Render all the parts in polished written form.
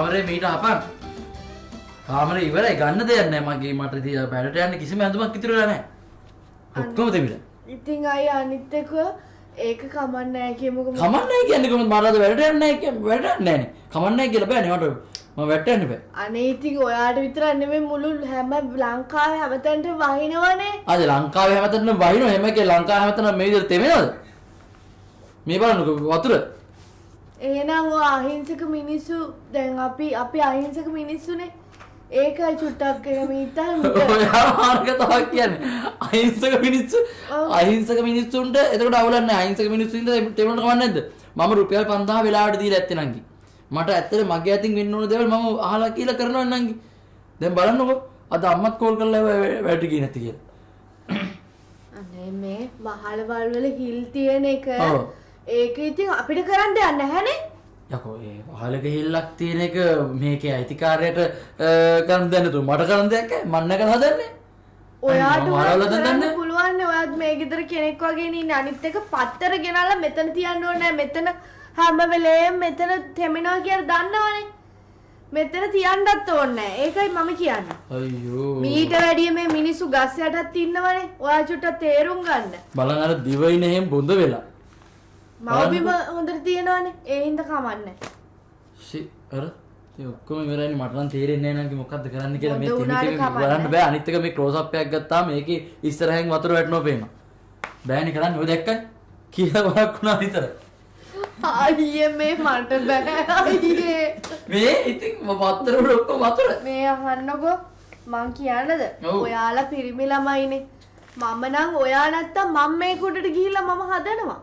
කාමරේ මීට අපන්. කාමරේ ඉවරයි ගන්න දෙයක් නැහැ මගේ මට ඉතින් බැලට යන්න කිසිම ඇඳුමක් ඉතුරු වෙලා නැහැ. ඔක්කොම දෙවිලා. ඉතින් අය අනිත් එක ඒක කමන්නේ නැහැ කියමුකෝ. කමන්නේ නැහැ කියන්නේ කොහොමද මට අද වැඩට යන්න නැහැ කියන්නේ වැඩට යන්නේ නැහැ නේ. කමන්නේ නැහැ කියලා බෑනේ මට මම වැඩට යන්න බෑ. අනේ ඉතින් ඔයාට විතරක් නෙමෙයි මුළු හැම ලංකාවේ හැමතැනට වහිනවනේ. අද ලංකාවේ හැමතැනම වහිනවා හැම එකේ ලංකාවේ හැමතැනම මේ විදිහට තෙමෙනවද? මේ බලන්නකෝ වතුර. එහෙනම් ඔය අහිංසක මිනිස්සු දැන් අපි අහිංසක මිනිස්සුනේ. ඒකයි චුට්ටක් එහෙම හිතන්න. ඔයා මාර්ග තමයි කියන්නේ. අහිංසක මිනිස්සුන්ට එතකොට අවුලක් නැහැ. අහිංසක මිනිස්සුන්ට තේරුම් ගන්න නැද්ද? මම රුපියල් 5000 වෙලාවට දීලා ඇත්තේ නංගි. මට ඇත්තට මගේ අතින් වෙන්න ඕන දේවල් මම අහලා කියලා කරනවා නංගි. දැන් බලන්නකෝ අද අම්මත් කෝල් කරලා වැඩට ගියේ නැති කියලා. අනේ මේ මහලවල් වල හිල් තියෙන එක. ඒක ඉතින් අපිට කරන්න දෙයක් නැහැනේ. යකෝ ඒ වහලක හිල්ලක් තියෙන එක මේකේ අයිතිකාරයට කරන් දෙන්න තු මට කරන් දෙයක් මම නැක හදන්නේ. ඔයාට කරන්න පුළුවන් නේ. ඔයාත් මේ ගෙදර කෙනෙක් වගේ ඉන්නේ. අනිත් එක පත්තර ගෙනල්ලා මෙතන තියන්න ඕනේ. මෙතන හැම වෙලේම මෙතන තෙමිනවා කියලා දන්නවනේ. මෙතන තියන්නත් ඕනේ නැහැ. ඒකයි මම කියන්නේ. අයියෝ. මීට වැඩිය මේ මිනිස්සු ගස් යටත් ඉන්නවනේ. ඔයා චුට්ටක් තේරුම් ගන්න. බලන්න අර දිවයින එහෙම බොඳ වෙලා. මවබිම හොඳට තියෙනවනේ. ඒ හින්දා කමන්නේ. ෂි අර ඒ ඔක්කොම ඉවරයිනේ මට නම් තේරෙන්නේ නැහැ නංගි මොකද්ද කරන්න කියලා මේ තෙමි බලන්න බෑ. අනිත් එක මේ ක්ලෝස් අප් එකක් ගත්තාම මේකේ ඉස්සරහින් වතුර වැටෙනවා පේනවා. බෑනේ කරන්නේ. ඔය දැක්කයි කියලා වරක් වුණා විතර. අයියේ මේ මට බෑ අයියේ. මේ ඉතින් වතුර වල ඔක්කොම වතුර. මේ අහන්නකෝ මං කියන්නද? ඔයාලා පිරිමි ළමයිනේ. මම නම් ඔයා නැත්තම් මම මේ කුඩට ගිහිල්ලා මම හදනවා.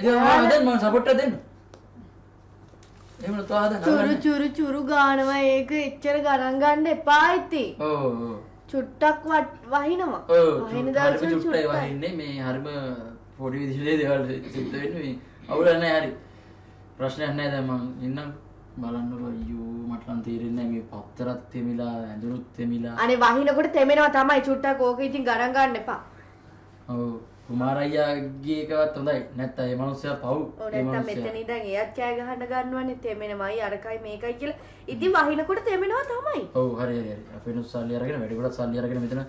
මම සපෝට් එක දෙන්න. එහෙම නතෝ හදන්න. චුරු ගානවා ඒක එච්චර ගණන් ගන්න එපා ඉතින්. ඔව්. චුට්ටක් වහිනවා. වහින දවස් චුට්ටයි වහින්නේ මේ හරිම පොඩි විදිහේ දේවල් සිද්ධ වෙන්නේ මේ අවුල නැහැ හරි. ප්‍රශ්නයක් නැහැ දැන් මම ඉන්නම් බලන්නකො අයියෝ මට නම් තේරෙන්නේ නැහැ මේ පත්තරත් තෙමිලා ඇඳුනුත් තෙමිලා. අනේ වහිනකොට තෙමෙනවා තමයි චුට්ටක් ඕක ඉතින් ගණන් ගන්න එපා. ඔව්. කුමාරයියාගේ එකවත් හොඳයි නැත්නම් මේ මිනිස්සයා පව් ඒ නැත්නම් මෙතන ඉඳන් එයත් කෑ ගහන්න ගන්නවනේ තෙමෙනමයි අරකයි මේකයි කියලා. ඉතින් වහිනකොට තෙමෙනවා තමයි. ඔව් හරි. අපේ නුස් සල්ලි අරගෙන වැඩි කොටස් සල්ලි අරගෙන මෙතන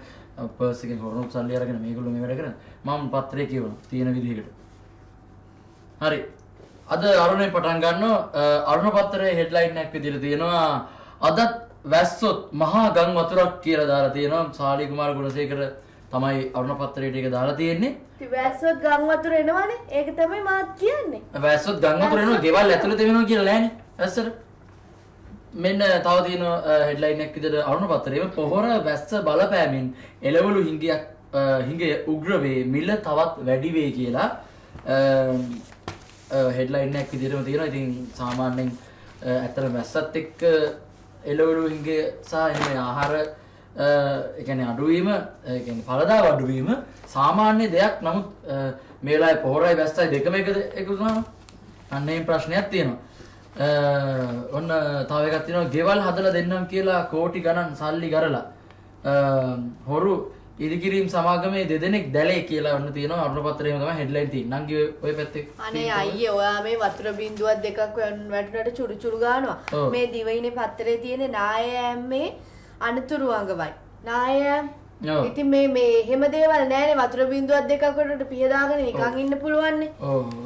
පර්ස් එකෙන් හොරනොත් සල්ලි අරගෙන මේගොල්ලෝ මේ වැඩ කරන මම පත්‍රේ කියවනවා තියෙන විදිහකට. හරි. අද අරුණේ පටන් ගන්නවා අරුණ පත්‍රයේ හෙඩ්ලයින් එකක් විදිහට තියෙනවා අදත් වැස්සොත් මහා ගම් වතුරක් කියලා දාලා තියෙනවා. සාලි කුමාර ගුණසේකර තමයි අරුණ පත්‍රයට ඒක දාලා තියෙන්නේ. වැස්සොත් ගම් වතුර එනවනේ. ඒක තමයි මාත් කියන්නේ. වැස්සොත් ගම් වතුර එනවා ගෙවල් ඇතුළත වෙනවා කියලා නෑනේ. වැස්සට. මෙන්න තව තියෙන හෙඩ්ලයින් එකක් විදිහට අරුණ පත්‍රයේ පොහොර වැස්ස බලපෑමෙන් එළවලු හිඟය උග්‍ර වේ මිල තවත් වැඩි වේ කියලා හෙඩ්ලයින් එකක් විදිහටම තියෙනවා. ඉතින් සාමාන්‍යයෙන් ඇත්තට වැස්සත් එක්ක එළවලු හිඟය සහ එහෙම ආහාර ඒ කියන්නේ අඩුවීම ඒ කියන්නේ ඵලදාව අඩුවීම සාමාන්‍ය දෙයක්. නමුත් මේ වෙලාවේ පොහොරයි වැස්සයි දෙකම එකතු වුණාම අන්න ඒ ප්‍රශ්නයක් තියෙනවා. ඔන්න තව එකක් තියෙනවා ගෙවල් හදලා දෙන්නම් කියලා කෝටි ගණන් සල්ලි ගරලා හොරු ඉදිකිරීම් සමාගමේ දෙදෙනෙක් දැලේ කියලා ඔන්න තියෙනවා. අරුණ පත්‍රයේම තමයි හෙඩ්ලයින් තියෙන්නේ. නංගි ඔය පැත්තේ අනේ අයියේ ඔයා මේ වතුර බින්දුවක් දෙකක් වැටුනට චුරු ගානවා. මේ දිවයිනේ පත්‍රයේ තියෙන නායෑම්මේ අනතුරු අඟවයි. නායෑම් ඉතින් මේ එහෙම දේවල් නෑනේ. වතුර බින්දුවක් දෙකක් වලට පිහදාගෙන නිකන් ඉන්න පුළුවන්නේ.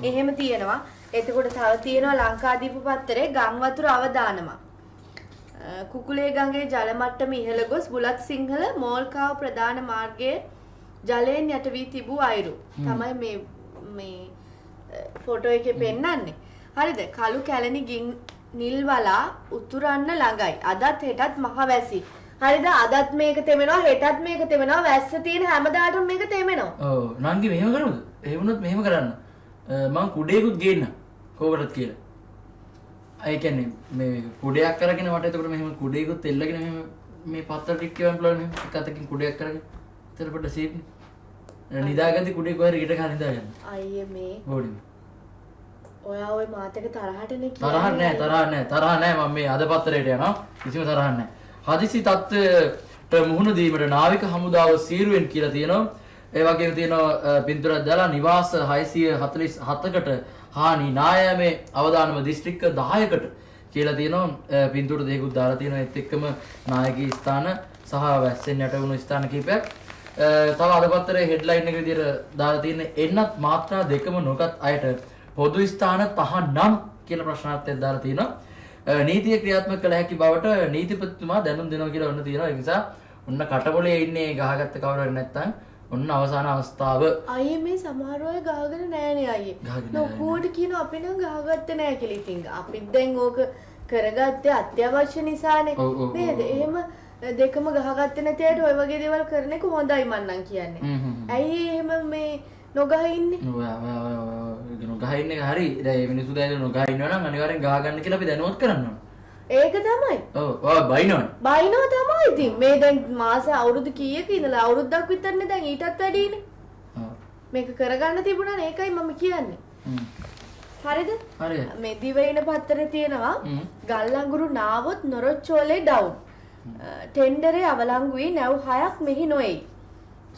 එහෙම තියෙනවා. එතකොට තව තියෙනවා ලංකාදීප පත්තරේ ගම් වතුර අවදානම. කුකුලේ ගඟේ ජල මට්ටම ඉහළ ගොස් බුලත් සිංහල මෝල්කාව ප්‍රධාන මාර්ගයේ ජලයෙන් යට වී තිබූ අයුරු තමයි මේ ෆොටෝ එකේ පෙන්නන්නේ. හරිද? කළු කැලණි නිල් වලා උතුරන්න ළඟයි. අදත් හෙටත් මහ වැසි. හරිද? අදත් මේක තෙමෙනවා හෙටත් මේක තෙමෙනවා. වැස්ස තියෙන හැමදාටම මේක තෙමෙනවා. ඔව් නංගි මෙහෙම කරමුද? ඒ වුණොත් මෙහෙම කරන්න. මං කුඩේකුත් ගේන්න කෝකටත් කියලා. ඒ කියන්නේ මේ කුඩයක් අරගෙන වට එතකොට මෙහෙම කුඩේකුත් එල්ලගෙන මෙහෙම මේ පත්තර ටික කියවන්න පුළුවන් නේ. එක අතකින් කුඩයක් අරගෙන. ඊට පොඩ්ඩ සීප්නේ. නිදාගatti කුඩේ කොහරි ඊට ගහලා නිදාගන්න. අයියේ මේ බෝඩි. ඔයා ওই මාතක තරහටනේ කියන්නේ. තරහ නෑ මම මේ අද පත්තරේට යනවා. කිසිම තරහක් නෑ. හදිසි තත්ත්වයට මුහුණ දීමට නාවික හමුදාව සීරුවෙන් කියලා තියෙනවා. ඒ වගේම තියෙනවා පින්තූරයක් දාලා නිවාස 647කට හානි නායමේ අවදානම දිස්ත්‍රික්ක 10කට කියලා තියෙනවා පින්තූර දෙකකුත් දාලා තියෙනවා ඒත් එක්කම නායකී ස්ථාන සහ වැස්සෙන් යට වුණු ස්ථාන කිහිපයක් තව අද පත්තරේ හෙඩ්ලයින් එක විදිහට දාලා තියෙන්නේ එන්නත් මාත්‍රා දෙකම නොගත් අයට පොදු ස්ථාන තහනම් කියලා ප්‍රශ්නාර්ථයක් දාලා තියෙනවා නීතිය ක්‍රියාත්මක කළ හැකි බවට නීතිපතිතුමා දැනුම් දෙනවා කියලා ඔන්න තියෙනවා ඒ නිසා ඔන්න කටපොලේ ඉන්නේ ගහගත්ත කවුරු හරි නැත්නම් ඔන්න අවසාන අවස්ථාව අයියේ මේ සමහර අය ගහගෙන නෑනේ අයියේ ලොකුවට කියන අපි නම් ගහගත්තේ නෑ කියලා ඉතින් අපිත් දැන් ඕක කරගත්තේ අත්‍යවශ්‍ය නිසානේ නේද එහෙම දෙකම ගහගත්තේ නැති අයට ඔය වගේ දේවල් කරන එක හොඳයි මන්නම් කියන්නේ ඇයි එහෙම මේ නොගහ ඉන්නේ නොගහ ඉන්නේ හරි දැන් මේ මිනිස්සු දැන් නොගහ ඉන්නවා නම් අනිවාර්යෙන් ගහ ගන්න කියලා අපි දැනුවත් කරන්න ඕන ඒක තමයි. ඔව් බයිනවනේ. බයිනව තමයි ඉතින්. මේ දැන් මාස අවුරුදු කීයක ඉඳලා අවුරුද්දක් විතරනේ දැන් ඊටත් වැඩිනේ. ඔව්. මේක කරගන්න තිබුණා නේ ඒකයි මම කියන්නේ. හරිද? හරියට. මේ දිවයින පත්තරේ තියෙනවා ගල්ලංගුරු නාවොත් නොරොච්චෝලේ ඩවුන්. ටෙන්ඩරේ අවලංගු වී නැව් 6ක් මෙහි නොඑයි.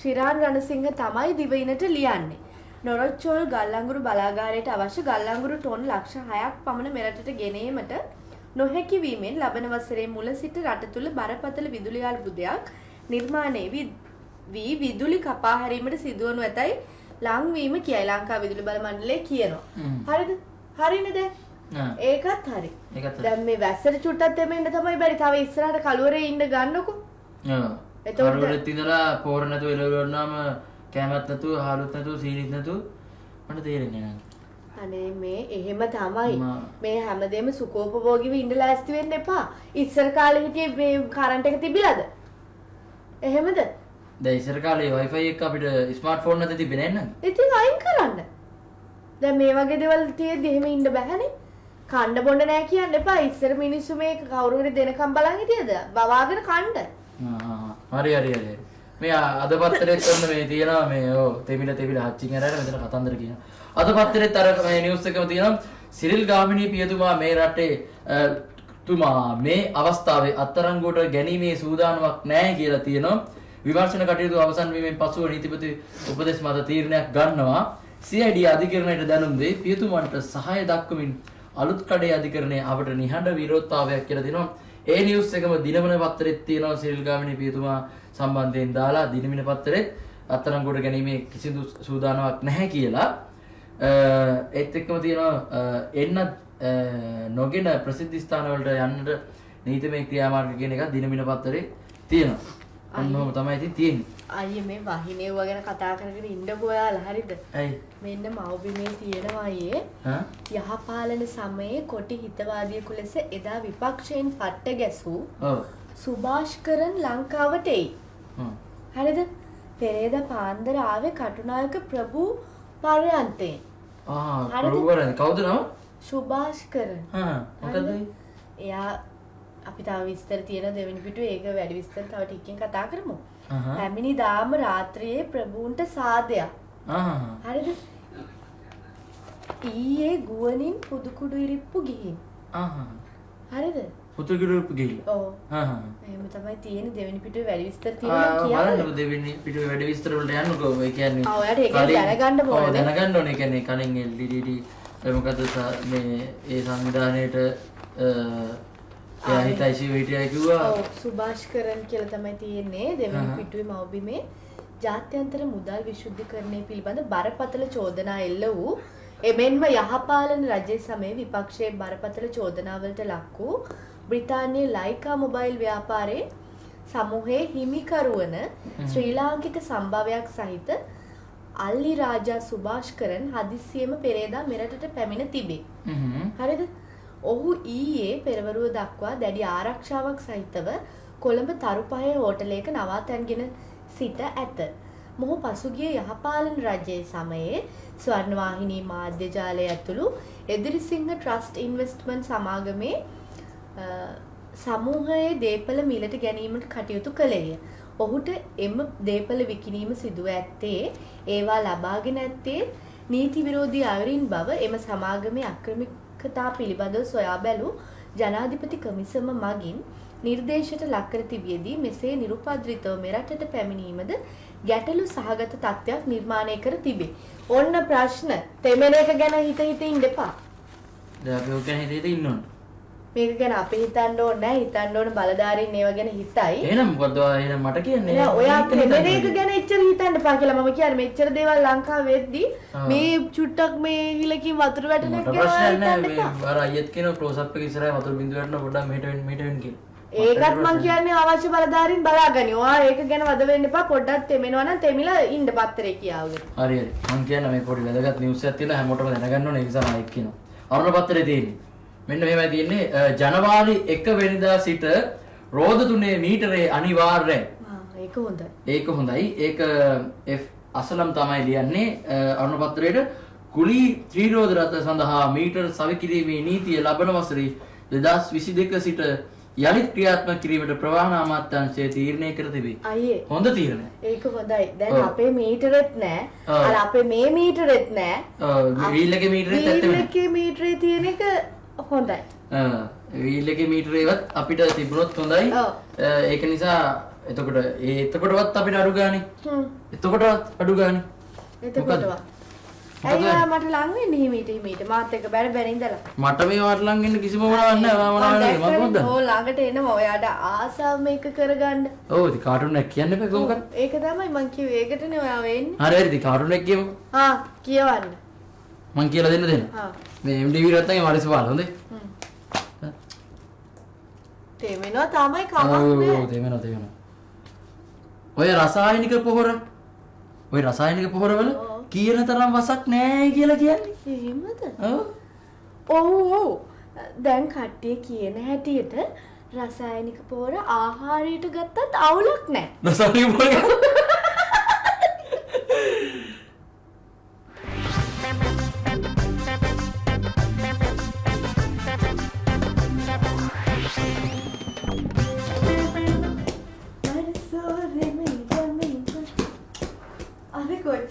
ශිරාන් රණසිංහ තමයි දිවයිනට ලියන්නේ. නොරොච්චෝල් ගල්ලංගුරු බලාගාරයට අවශ්‍ය ගල්ලංගුරු ටොන් ලක්ෂ 6ක් පමණ මෙරටට ගෙනීමට නොහැකි වීමෙන් ලබන වසරේ මුල සිට රට තුළ බරපතල විදුලි අර්බුදයක් නිර්මාණය වී විදුලි කපා හැරීමට සිදුවනු ඇතයි ලංවීම කියයි ලංකා විදුලි බල මණ්ඩලය කියනවා. හරිද? හරිනේ දැන්? ඒකත් හරි. දැන් මේ වැස්සට චුට්ටක් දෙමින් තමයි බැරි. තව ඉස්සරහට කලුවරේ ඉන්න ගන්නකො. ඔව්. එතකොට කලුවරෙත් ඉඳලා පෝර නැතුව එළවලුවාම කැමත් නැතුව හාලුත් නැතුව සීනිත් නැතුව මට තේරෙන්නේ නැහැ. අනේ මේ එහෙම තමයි මේ හැමදේම සුඛෝපභෝගීව ඉඳ ලෑස්ති වෙන්න එපා. ඉස්සර කාලේ හිටියේ මේ කරන්ට් එක තිබිලාද? එහෙමද? දැන් ඉස්සර කාලේ Wi-Fi එක අපිට ස්මාර්ට්ෆෝන් නැති තිබෙන්නේ නැහැ නේද? ඉතින් අයින් කරන්න. දැන් මේ වගේ දේවල් තියෙද්දි එහෙම ඉන්න බෑනේ. කන්න බොන්න නැහැ කියන්න එපා. ඉස්සර මිනිස්සු මේ කවුරු හරි දෙනකම් බලන් හිටියද? වවාගෙන කන්න. හරි. මේ අද පත්තරෙත් ඔන්න මේ තියෙනවා මේ තෙමිල හච්චින් අරගෙන මෙතන කතන්දර කියනවා. අද පත්තරෙත් අර මේ නිවුස් එකම තියෙනවා සිරිල් ගාමිණී පියතුමා මේ රටේ තුමා මේ අවස්ථාවේ අත්අඩංගුවට ගැනීමේ සූදානමක් නැහැ කියලා තියෙනවා. විමර්ශන කටයුතු අවසන් වීමෙන් පසුව නීතිපති උපදෙස් මත තීරණයක් ගන්නවා. CID අධිකරණයට දැනුම් දෙයි පියතුමන්ට සහාය දක්වමින් අලුත් කඩේ අධිකරණයේ අපට නිහඬ විරෝධතාවයක් කියලා දෙනවා. ඒ නිවුස් එකම දිනමන පත්තරෙත් තියෙනවා සිරිල් ගාමිණී පියතුමා සම්බන්ධයෙන් දාලා දිනමින පත්තරෙත් අත්අඩංගුවට ගැනීමේ කිසිදු සූදානමක් නැහැ කියලා. ඒත් එක්කම තියෙනවා එන්නත් නොගෙන ප්‍රසිද්ධ ස්ථාන වලට යන්නට නීතිමය ක්‍රියාමාර්ග කියන එක දිනමින පත්තරේ තියෙනවා. අන්නෝම තමයි ඉතින් තියෙන්නේ. අයියේ මේ වහිනේව ගැන කතා කරගෙන ඉන්නකො ඔයාලා හරිද? ඇයි? මෙන්න මව්බිමේ තියෙනවා අයියේ. යහපාලන සමයේ කොටි හිතවාදියෙකු ලෙස එදා විපක්ෂයෙන් පට්ට ගැසූ සුභාෂ්කරන් ලංකාවට එයි. හරිද? පෙරේද පාන්දර ආවේ කටුනායක ප්‍රභූ පරයන්තේ. ප්‍රභූවරන් කවුද නම? සුභාෂ්කරන්. මොකද? එයා අපි තව විස්තර තියෙන දෙවෙනි පිටුවේ ඒක වැඩි විස්තර තව ටිකකින් කතා කරමු. පැමිණි දාම රාත්‍රියේ ප්‍රභූන්ට සාදයක්. හරිද? ඊයේ ගුවනින් පුදුකුඩු ඉරිප්පු ගිහින්. හරිද? පුදුකුඩු ඉරිප්පු ගිහින්. ඔව්. එහෙම තමයි තියෙන්නේ දෙවෙනි පිටුවේ වැඩි විස්තර තියෙනවා කියලා. බලන්න දෙවෙනි පිටුවේ වැඩි විස්තර වලට යන්නකෝ. ඒ කියන්නේ ඔයාලට ඒක දැනගන්න ඕනේ. දැනගන්න ඕනේ. ඒ කියන්නේ කලින් LDD මොකද මේ ඒ සංවිධානයේට එයා හිතයිසි වෙටියයි කිව්වා. ඔව් සුභාෂ්කරන් කියලා තමයි තියෙන්නේ දෙවෙනි පිටුවේ මව්බිමේ ජාත්‍යන්තර මුදල් විශුද්ධීකරණය පිළිබඳ බරපතල චෝදනා එල්ල වූ එමෙන්ම යහපාලන රජයේ සමයේ විපක්ෂයේ බරපතල චෝදනාවලට ලක් වූ බ්‍රිතාන්‍යයේ ලයිකා මොබයිල් ව්‍යාපාරයේ සමූහයේ හිමිකරු වන ශ්‍රී ලාංකික සම්භවයක් සහිත අල්ලි රාජා සුභාෂ්කරන් හදිස්සියෙම පෙරේදා මෙරටට පැමිණ තිබේ. හරිද? ඔහු ඊයේ පෙරවරුව දක්වා දැඩි ආරක්ෂාවක් සහිතව කොළඹ තරුපහේ හෝටලයක නවාතැන්ගෙන සිට ඇත. මොහු පසුගිය යහපාලන රජයේ සමයේ ස්වර්ණවාහිනී මාධ්‍ය ජාලය ඇතුළු එදිරිසිංහ ට්‍රස්ට් ඉන්වෙස්ට්මන්ට් සමාගමේ සමූහයේ දේපල මිලට ගැනීමට කටයුතු කළේය. ඔහුට එම දේපල විකිණීම සිදුව ඇත්තේ ඒවා ලබාගෙන ඇත්තේ නීති විරෝධී අයුරින් බව එම සමාගමේ අක්‍රමිකතා පිළිබඳව සොයා බැලූ ජනාධිපති කොමිසම මගින් නිර්දේශයට ලක්කර තිබියදී මෙසේ නිරුපද්‍රිතව මෙරටට පැමිණීමද ගැටලු සහගත තත්ත්වයක් නිර්මාණය කර තිබේ. ඔන්න ප්‍රශ්න. තෙමෙන එක ගැන හිත ඉන්න එපා. දැන් අපි ඔක ගැන හිත ඉන්න ඕන. මේක ගැන අපි හිතන්න ඕනේ නැහැ. හිතන්න ඕනේ බලධාරීන් ඒව ගැන හිතයි. එහෙනම් මොකද එහෙනම් මට කියන්නේ නෑ ඔයා ප්‍රෙමෙන එක ගැන එච්චර හිතන්න එපා කියලා මම කියන්නේ. මෙච්චර දේවල් ලංකාවේ වෙද්දි මේ චුට්ටක් මේ හිලකින් වතුර වැටෙන එක ගැන හිතන්න එපා. අර අයියත් කියන ක්ලෝස් අප් එක ඉස්සරහා වතුර බින්දුව වැටෙන පොඩ්ඩක් මෙහෙට වෙන්න කියලා. ඒකත් මං කියන්නේ අවශ්‍ය බලධාරීන් බලාගනි. ඔයා ඒක ගැන වද වෙන්න එපා. පොඩ්ඩක් තෙමෙනවා නම් තෙමිලා ඉන්න පත්තරේ කියාවගෙන. හරි හරි. මං කියන්නේ මේ පොඩි වැදගත් නිවුස් එකක් තියෙනවා හැමෝටම දැනගන්න ඕනේ. ඒ නිසා මම ඒක කියනවා. අරුණ පත්තරේ තියෙන්නේ. මෙන්න මෙහෙමයි තියෙන්නේ. ජනවාරි 1 වෙනිදා සිට රෝද 3 මීටරේ අනිවාර්යයි. ඒක හොඳයි. ඒක හොඳයි. ඒක F අසලම් තමයි ලියන්නේ අරුණ පත්‍රයේට කුලී ත්‍රිරෝද රථ සඳහා මීටර සවිකිරීමේ නීතිය ලබන වසරේ 2022 සිට යලිත් ක්‍රියාත්මක කිරීමට ප්‍රවාහන අමාත්‍යාංශය තීරණය කර තිබේ. අයියේ. හොඳ තීරණයක්. ඒක හොඳයි. දැන් අපේ මීටරෙත් නෑ. අර අපේ මේ මීටරෙත් නෑ. වීල් එකේ මීටරෙත් ඇත්තම. වීල් එකේ මීටරේ තියෙන එක හොඳයි. වීල් එකේ මීටරේවත් අපිට තිබුණොත් හොඳයි. ඒක නිසා එතකොටවත් අපිට අඩු ගානේ. එතකොටවත් අඩු ගානේ. එතකොටවත්. අයියා මට ලං වෙන්න හිමීට මාත් එක්ක බැර ඉඳලා. මට මේ වාට ලං වෙන්න කිසිම මොනවක් නැහැ. මම මොනවද? ඕ ළඟට එනවා. ඔයාට ආසාව මේක කරගන්න. ඔව් ඉතින් කාටුන් එකක් කියන්න එපා කොහොමද? ඒක තමයි මං කිව්වේ. ඒකටනේ ඔයා වෙන්නේ. හරි හරි ඉතින් කාටුන් එකක් කියමු. කියවන්න. මං කියලා දෙන්න. මේ MTV රත්නගේ මාරිස් පාල හොඳේ. තේමෙනවා තමයි කමක් නෑ. ඔව් තේමෙනවා. ඔය රසායනික පොහොරවල කියන තරම් වසක් නෑ කියලා කියන්නේ. එහෙමද? ඔව්. ඔව්. දැන් කට්ටිය කියන හැටියට රසායනික පොහොර ආහාරයට ගත්තත් අවුලක් නෑ. රසායනික පොහොර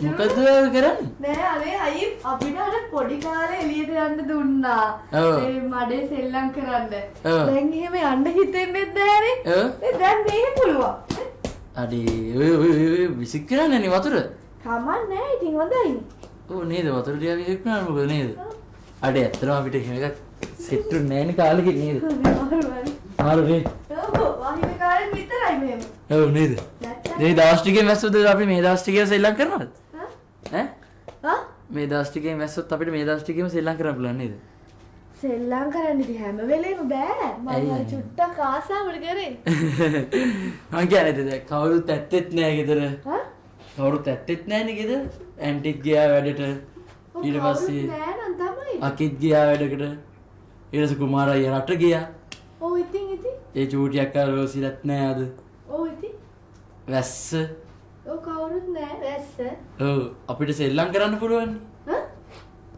මොකද කරන්නේ? නෑ අනේ අයි අපිට අර පොඩි කාලේ එළියට යන්න දුන්නා. ඒ මඩේ සෙල්ලම් කරන්න. දැන් එහෙම යන්න හිතෙන්නේ නැහැනේ. දැන් මේක පුළුවන්. අඩි ඔය විසික් කරන්නේ නේ වතුර. කමක් නෑ ඉතින් හොඳයිනේ. ඔව් නේද වතුර ටික විසික් කරනවා මොකද නේද? අඩේ ඇත්තටම අපිට එහෙම එකක් සෙට් වෙන්නේ නැහැ නේ කාලෙකින් නේද? හරි. ඔව් වහින කාලේ විතරයි මෙහෙම. ඔව් නේද? මේ දවස් ටිකේ මැස්සොත් අපි මේ දවස් ටිකේ සෙල්ලම් කරනවද? මේ දවස් ටිකේ මැස්සොත් අපිට මේ දවස් ටිකේම සෙල්ලම් කරන්න පුළුවන් නේද? සෙල්ලම් කරන්න ඉතින් හැම වෙලේම බෑ. මම චුට්ටක් ආසාවට කරේ. මං කියන්නේ කවුරුත් ඇත්තෙත් නෑ ගෙදර. කවුරුත් ඇත්තෙත් නෑනේ ගෙදර. ඇන්ටිත් ගියා වැඩට. ඊට පස්සේ නෑ නම් තමයි. අකිත් ගියා වැඩකට. ඊට පස්සේ කුමාර අයියා රට ගියා. ඔව් ඉතින්. ඒ චූටි අක්කා රෝසිලත් නෑ අද. ඔව් ඉතින්. වැස්ස. ඔව් කවුරුත් නෑ වැස්ස. ඔව් අපිට සෙල්ලම් කරන්න පුළුවන්.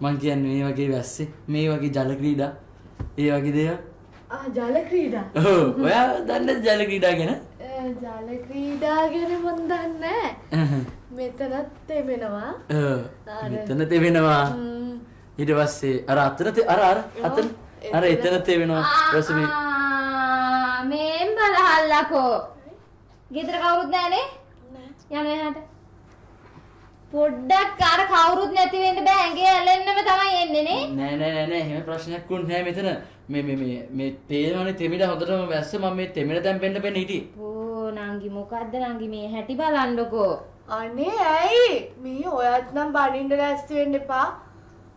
මං කියන්නේ මේ වගේ වැස්සේ මේ වගේ ජල ක්‍රීඩා ඒ වගේ දේවල්. ජල ක්‍රීඩා. ඔව් ඔයා දන්නේ ජල ක්‍රීඩා ගැන? ජල ක්‍රීඩා ගැන මන් දන්නේ නැහැ. මෙතනත් තෙමෙනවා. මෙතන තෙමෙනවා. ඊට පස්සේ අර අතන අර එතන තෙමෙනවා. රසමී මේන් බලහල්ලකෝ. ගෙදර කවුරුත් නැහනේ? නෑ. යන්න එහාට. පොඩ්ඩක් අර කවුරුත් නැති වෙන්න බෑ. ඇඟේ ඇලෙන්නම තමයි එන්නේ නේ. නෑ. එහෙම ප්‍රශ්නයක් වුණ නෑ මෙතන. මේ තේරෙනවනේ තෙමිලා හොඳටම වැස්ස මම මේ තෙමිලා දැන් බෙන්න හිටියේ. ඕ නංගි මොකද්ද නංගි මේ හැටි බලන්නකෝ. අනේ ඇයි? මේ ඔයත් නම් බඩින්න ලෑස්ති වෙන්න එපා.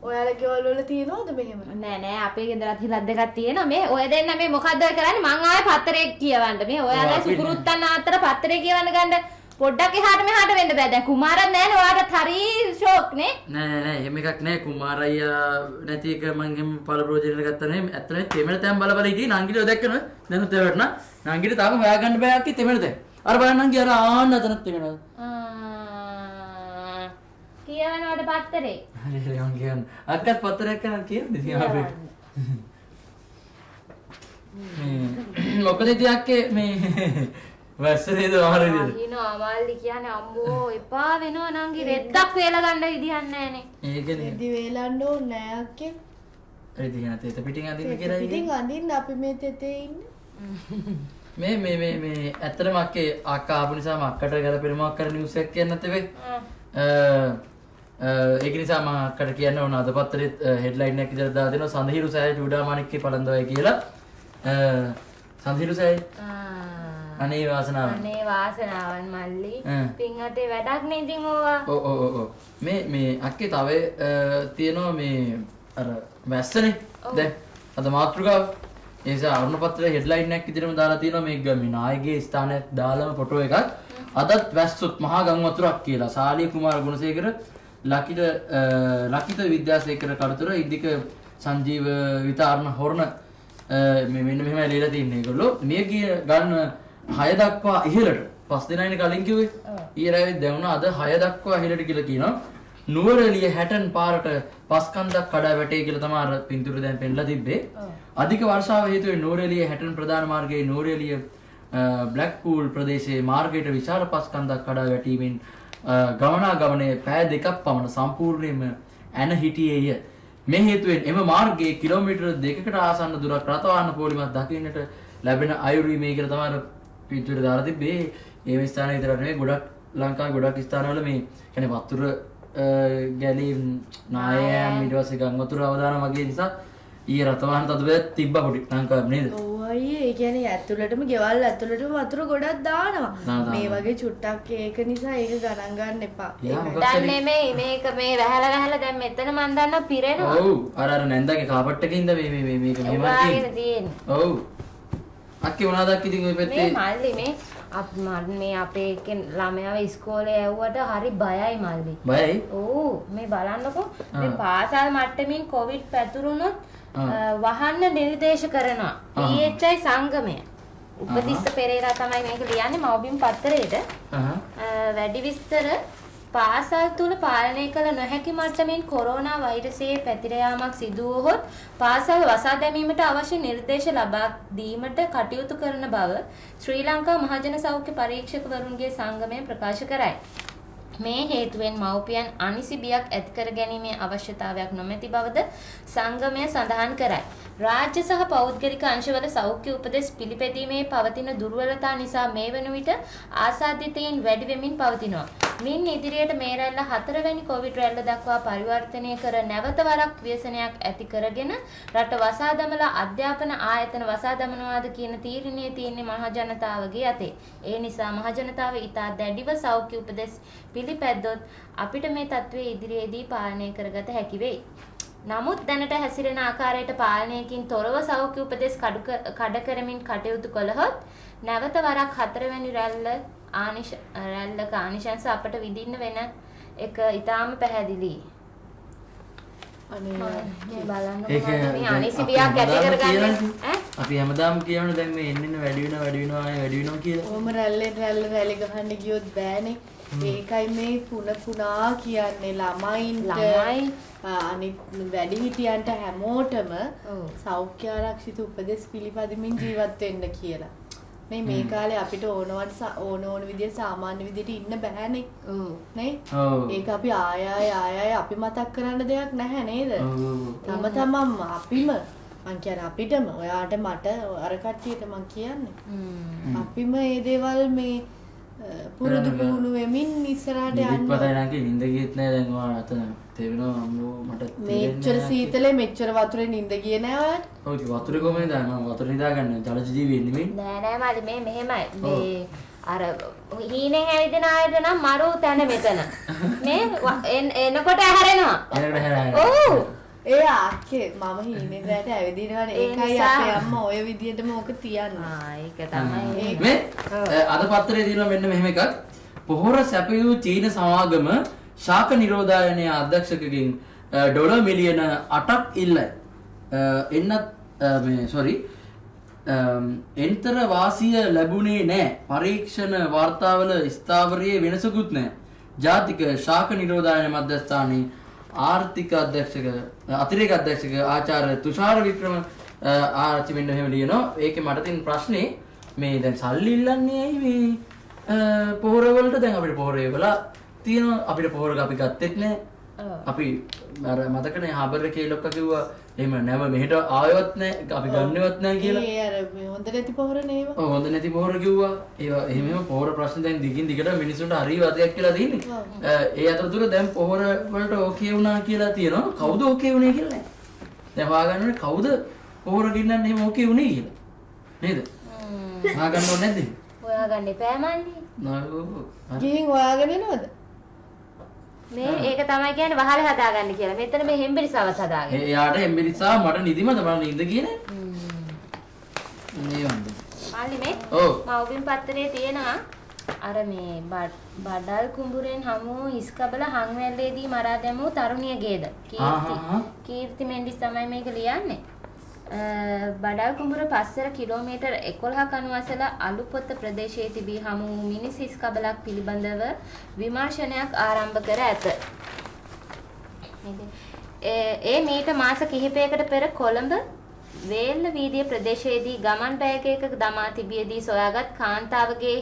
ඔයාලා ගෙවල් වල තියනවද මෙහෙම? නෑ අපේ ගෙදරත් හිලක් දෙකක් තියෙනවා. මේ ඔය දෙන්න මේ මොකද්ද කරන්නේ? මං ආයේ පත්තරේ කියවන්න. මේ ඔයාලා සුකුරුත්තන් අතර පත්තරේ කියවන්න ගන්න පොඩ්ඩක් එහාට මෙහාට වෙන්න බෑ. දැන් කුමාරත් නෑනේ. ඔයාලට හරි ෂොක් නේ. නෑ එහෙම එකක් නෑ. කුමාර අයියා නැති එක මං එහෙම පළ ප්‍රොජෙක්ට් එක ගත්තා නේ. ඇත්තටම තෙමෙන තැන් බල හිටියේ. නංගිලෝ දැක්කනවද? දැන් උත් ඒවට නංගිට තාම හොයාගන්න බෑ අක්කේ තෙමෙන තැන්. අර බලන්න නංගි අර ආන්න අතනත් තෙමෙනවා. කියවනවද පත්තරේ? හරි මං කියන්න. අක්කත් පත්තරයක් කරන් කියන්නේ ඉතින් අපේ. මොකද ඉතින් අක්කේ මේ වැස්ස නේද ආහාර විදියට. අහිනවා මල්ලි කියන්නේ අම්මෝ එපා වෙනවා නංගි රෙද්දක් වේලා ගන්න විදියක් නැහනේ. ඒකනේ. රෙදි වේලන්න ඕනේ නෑ අක්කේ. රෙදි ගැන තේත පිටින් අඳින්න කියලා පිටින් අඳින්න අපි මේ තෙතේ ඉන්නේ. මේ ඇත්තටම අක්කේ අක්කා ආපු නිසාම අක්කට ගැලපෙන මොකක් කර නිවුස් එකක් කියන්නත් වෙයි. ඒක නිසා මම අක්කට කියන්න ඕන අද පත්තරේ හෙඩ්ලයින් එකක් ඉදලා දාලා දෙනවා සඳහිරු සෑය චූඩාමාණික්ගේ පළඳවයි කියලා. සම්හිරුසයි අනේ වාසනාවන් මල්ලි පින් අතේ වැඩක් නේ ඉතින් ඕවා ඔව් මේ අක්කේ තව තියෙනවා මේ අර වැස්සනේ දැන් අද මාතෘකාව ඒ නිසා අරුණ පත්‍රයේ හෙඩ්ලයින් එකක් විදිහටම දාලා තියෙනවා මේ නායකගේ ස්ථානයේ දාලම ෆොටෝ එකක් අදත් වැස්සොත් මහා ගම් වතුරක් කියලා සාලිය කුමාර ගුණසේකර ලකිත විද්‍යාසේකර කඩතුර ඉදික සංජීව විතාරණ හොරණ මේ මෙන්න මෙහෙම ලියලා තියෙන්නේ ඒගොල්ලෝ මේ ගිය ගන්න 6 දක්වා ඉහළට පස් දිනයිනේ කලින් කිව්වේ ඊරාවෙත් දැනුණා අද 6 දක්වා ඉහළට කියලා කියනවා නුවරඑළිය හැටන් පාරට පස්කන්දක් කඩා වැටේ කියලා තමයි අර පින්තූර දැන් පෙන්නලා තිබ්බේ අධික වර්ෂාව හේතුවෙන් නුවරඑළිය හැටන් ප්‍රධාන මාර්ගයේ නුවරඑළිය බ්ලැක්පූල් ප්‍රදේශයේ මාර්ගයට විශාල පස්කන්දක් කඩා වැටීමෙන් ගමනාගමනයේ පැය දෙකක් පමණ සම්පූර්ණයෙන්ම ඇන හිටියේය. මේ හේතුවෙන් එම මාර්ගයේ කිලෝමීටර් 2කට ආසන්න දුරක් රථ වාහන පොලිමත් දකින්නට ලැබෙන අයුරුයි මේ කියලා තමයි පිටුර දාලා තිබ්බේ. ඒ ස්ථානයේ විතරක් නෙවෙයි ගොඩක් ලංකාවේ ගොඩක් ස්ථානවල මේ කියන්නේ වතුර ගැලීම් නායයන් ඊට පස්සේ ගම් වතුර අවදානම් වගේ නිසා ඊයේ රථ වාහන තදබැත් තිබ්බා පොඩි ලංකාවේ නේද? ඔව් අයියේ ඒ කියන්නේ ඇතුළටම ගෙවල් ඇතුළටම වතුර ගොඩක් දානවා. මේ වගේ චුට්ටක් ඒක නිසා ඒක ගණන් ගන්න එපා. දැන් නෙමෙයි මේක මේ වැහලා දැන් මෙතන මන් දන්නා පිරෙනවා. ඔව් අර නැන්දාගේ කාපට් එකේ ඉඳ මේ මේක මෙහෙම තියෙන්නේ. ඔව් අක්කේ මොනවාද ඉතින් ඔය පැත්තේ මේ මල්ලි මේ අපේ ළමයාව ඉස්කෝලේ යවුවට හරි බයයි මල්ලි. බයයි? ඔව් මේ බලන්නකෝ මේ පාසල් මට්ටමින් කොවිඩ් පැතුරුනොත් වහන්න නිර්දේශ කරනවා. PHI සංගමය. උපතිස්ස පෙරේරා තමයි මේක ලියන්නේ මව්බිම් පත්තරේට. වැඩි විස්තර පාසල් තුල පාලනය කළ නොහැකි මට්ටමින් කොරෝනා වෛරසයේ පැතිර යාමක් සිදු වුවහොත් පාසල් වසා දැමීමට අවශ්‍ය නිර්දේශ ලබා දීමට කටයුතු කරන බව ශ්‍රී ලංකා මහජන සෞඛ්‍ය පරීක්ෂකවරුන්ගේ සංගමය ප්‍රකාශ කරයි. මේ හේතුවෙන් මව්පියන් අනිසි බියක් ඇති කර ගැනීමේ අවශ්‍යතාවයක් නොමැති බවද සංගමය සඳහන් කරයි. රාජ්‍ය සහ පෞද්ගලික අංශවල සෞඛ්‍ය උපදෙස් පිළිපැදීමේ පවතින දුර්වලතා නිසා මේ වන විට ආසාදිතයින් වැඩි වෙමින් පවතිනවා. මින් ඉදිරියට මේ රැල්ල 4 වෙනි කොවිඩ් රැල්ල දක්වා පරිවර්තනය කර නැවත වරක් ව්‍යසනයක් ඇති කරගෙන රට වසා දමලා අධ්‍යාපන ආයතන වසා දමනවාද කියන තීරණය තියෙන්නේ මහ ජනතාවගේ අතේ. ඒ නිසා මහ ජනතාව ඉතා දැඩිව සෞඛ්‍ය උපදෙස් පිළිපැද්දොත් අපිට මේ තත්ත්වයේ ඉදිරියේදී පාලනය කරගත හැකි වෙයි. නමුත් දැනට හැසිරෙන ආකාරයට පාලනයකින් තොරව සෞඛ්‍ය උපදෙස් කඩ කරමින් කටයුතු කළහොත් නැවත වරක් 4 වෙනි රැල්ලක ආනිශංස අපට විඳින්න වෙන එක ඊටාම පැහැදිලි. අනේ බලන්න මේ අනිසි බියක් ඇති කරගන්න අපි හැමදාම කියවනේ දැන් මේ එන්න වැඩි වෙනවා කියලා. ඕම රැල්ල ගහන්න ගියොත් බෑනේ. ඒකයි මේ පුනා කියන්නේ ළමයි අනිත් වැඩිහිටියන්ට හැමෝටම සෞඛ්‍ය ආරක්ෂිත උපදෙස් පිළිපදමින් ජීවත් වෙන්න කියලා. මේ කාලේ අපිට ඕන විදිහට සාමාන්‍ය විදිහට ඉන්න බෑනේ. නේ? ඒක අපි ආය අපි මතක් කරන්න දෙයක් නැහැ නේද? තම තමන්ම අපිම මං කියන්නේ අපිටම ඔයාට මට අර කට්ටියට මං කියන්නේ. අපිම මේ දේවල් මේ පුරුදු පුහුණු වෙමින් ඉස්සරහට යන්න. පතයි නැකේ නිින්ද ගියෙත් නෑ දැන් ඔයා අත තේරෙනවා අම්මෝ මට මෙච්චර සීතලේ මෙච්චර වතුරේ නිින්ද ගියේ නෑ ඔයාට? ඔව් ඉතින් වතුරේ කොහමද මම වතුර නිදාගන්න ජලජ ජීවී නෙමෙයි. නෑ මල්ලි මේ මෙහෙමයි. මේ අර හීනෙන් ඇවිදින ආයත නම් මරු තැන මෙතන. මේ එනකොට ඇහැරෙනවා. ඔව්. ඒ ආකේ මම හීනෙන් රැට ඇවිදිනවනේ ඒකයි අපේ අම්මා ඔය විදියටම ඕක තියන්නේ. ඒක තමයි. මේ අද පත්‍රයේ තියෙනවා මෙන්න මෙහෙම එකක්. පොහොර සැපයූ චීන සමාගම ශාක නිරෝධායනයේ අධ්‍යක්ෂකගෙන් ඩොලර් මිලියන 8ක් ඉල්ලයි. එන්තර වාසිය ලැබුණේ නැහැ. පරීක්ෂණ වාර්තාවල ස්ථාවරයේ වෙනසකුත් නැහැ. ජාතික ශාක නිරෝධායන මධ්‍යස්ථානයේ ආර්ථික අතිරේක අධ්‍යක්ෂක ආචාර්ය තුෂාර වික්‍රම ආරච්චි මෙන්න මෙහෙම ලියනවා. ඒකේ මට තියෙන ප්‍රශ්නේ මේ දැන් සල්ලි ඉල්ලන්නේ ඇයි මේ පොහොර වලට? දැන් අපිට පොහොර ඒවලා තියෙනවා. අපිට පොහොර අපි ගත්තෙත් නෑ. අපි අර මතකනේ හාබර් එකේ ලොක්ක කිව්වා එහෙම නැව මෙහෙට ආයෙවත් නෑ අපි ගන්නවත් නෑ කියලා. ඒ අර හොඳ නැති පොහොර නේව. ඔව් හොඳ නැති පොහොර කිව්වා. ඒවා එහෙම පොහොර ප්‍රශ්න දැන් දිගින් දිගට මිනිස්සුන්ට හරි වාදයක් කියලා තියෙන්නේ. ඒ අතරතුර දැන් පොහොර වලට ඕකේ වුණා කියලා තියෙනවා. කවුද ඕකේ වුණේ කියලා නෑ. දැන් හොයාගන්න ඕනේ කවුද පොහොර ගින්නන්නේ එහෙම ඕකේ වුණේ කියලා. නේද? මා ගන්න ඕනේ නැද්ද? ඔයා ගන්න එපා මල්ලි. ගිහින් හොයාගෙන එනවද? මේ ඒක තමයි කියන්නේ වහලේ හදාගන්න කියලා. මෙතන මේ හෙම්බිරිසාවත් හදාගෙන. එයාට හෙම්බිරිසා මට නිදිමත මට නිින්ද කියන්නේ. මේ වන්ද. මල්ලි මේ ඔව්. මව්බිම් පත්තරේ තියෙනවා අර මේ බඩල් කුඹුරෙන් හමු හිස්කබල හංවැල්ලේදී මරා දැමූ තරුණියගේද කීර්ති මෙන්ඩිස් තමයි මේක ලියන්නේ. බඩල් කුඹුර පස්සර කිලෝමීටර් 11ක අනුවසල අලුපොත්ත ප්‍රදේශයේ තිබී හමු වූ මිනිස් හිස්කබලක් පිළිබඳව විමර්ශනයක් ආරම්භ කර ඇත. ඒ මීට මාස කිහිපයකට පෙර කොළඹ වේල්ල වීදිය ප්‍රදේශයේදී ගමන් බෑගයක දමා තිබියදී සොයාගත් කාන්තාවගේ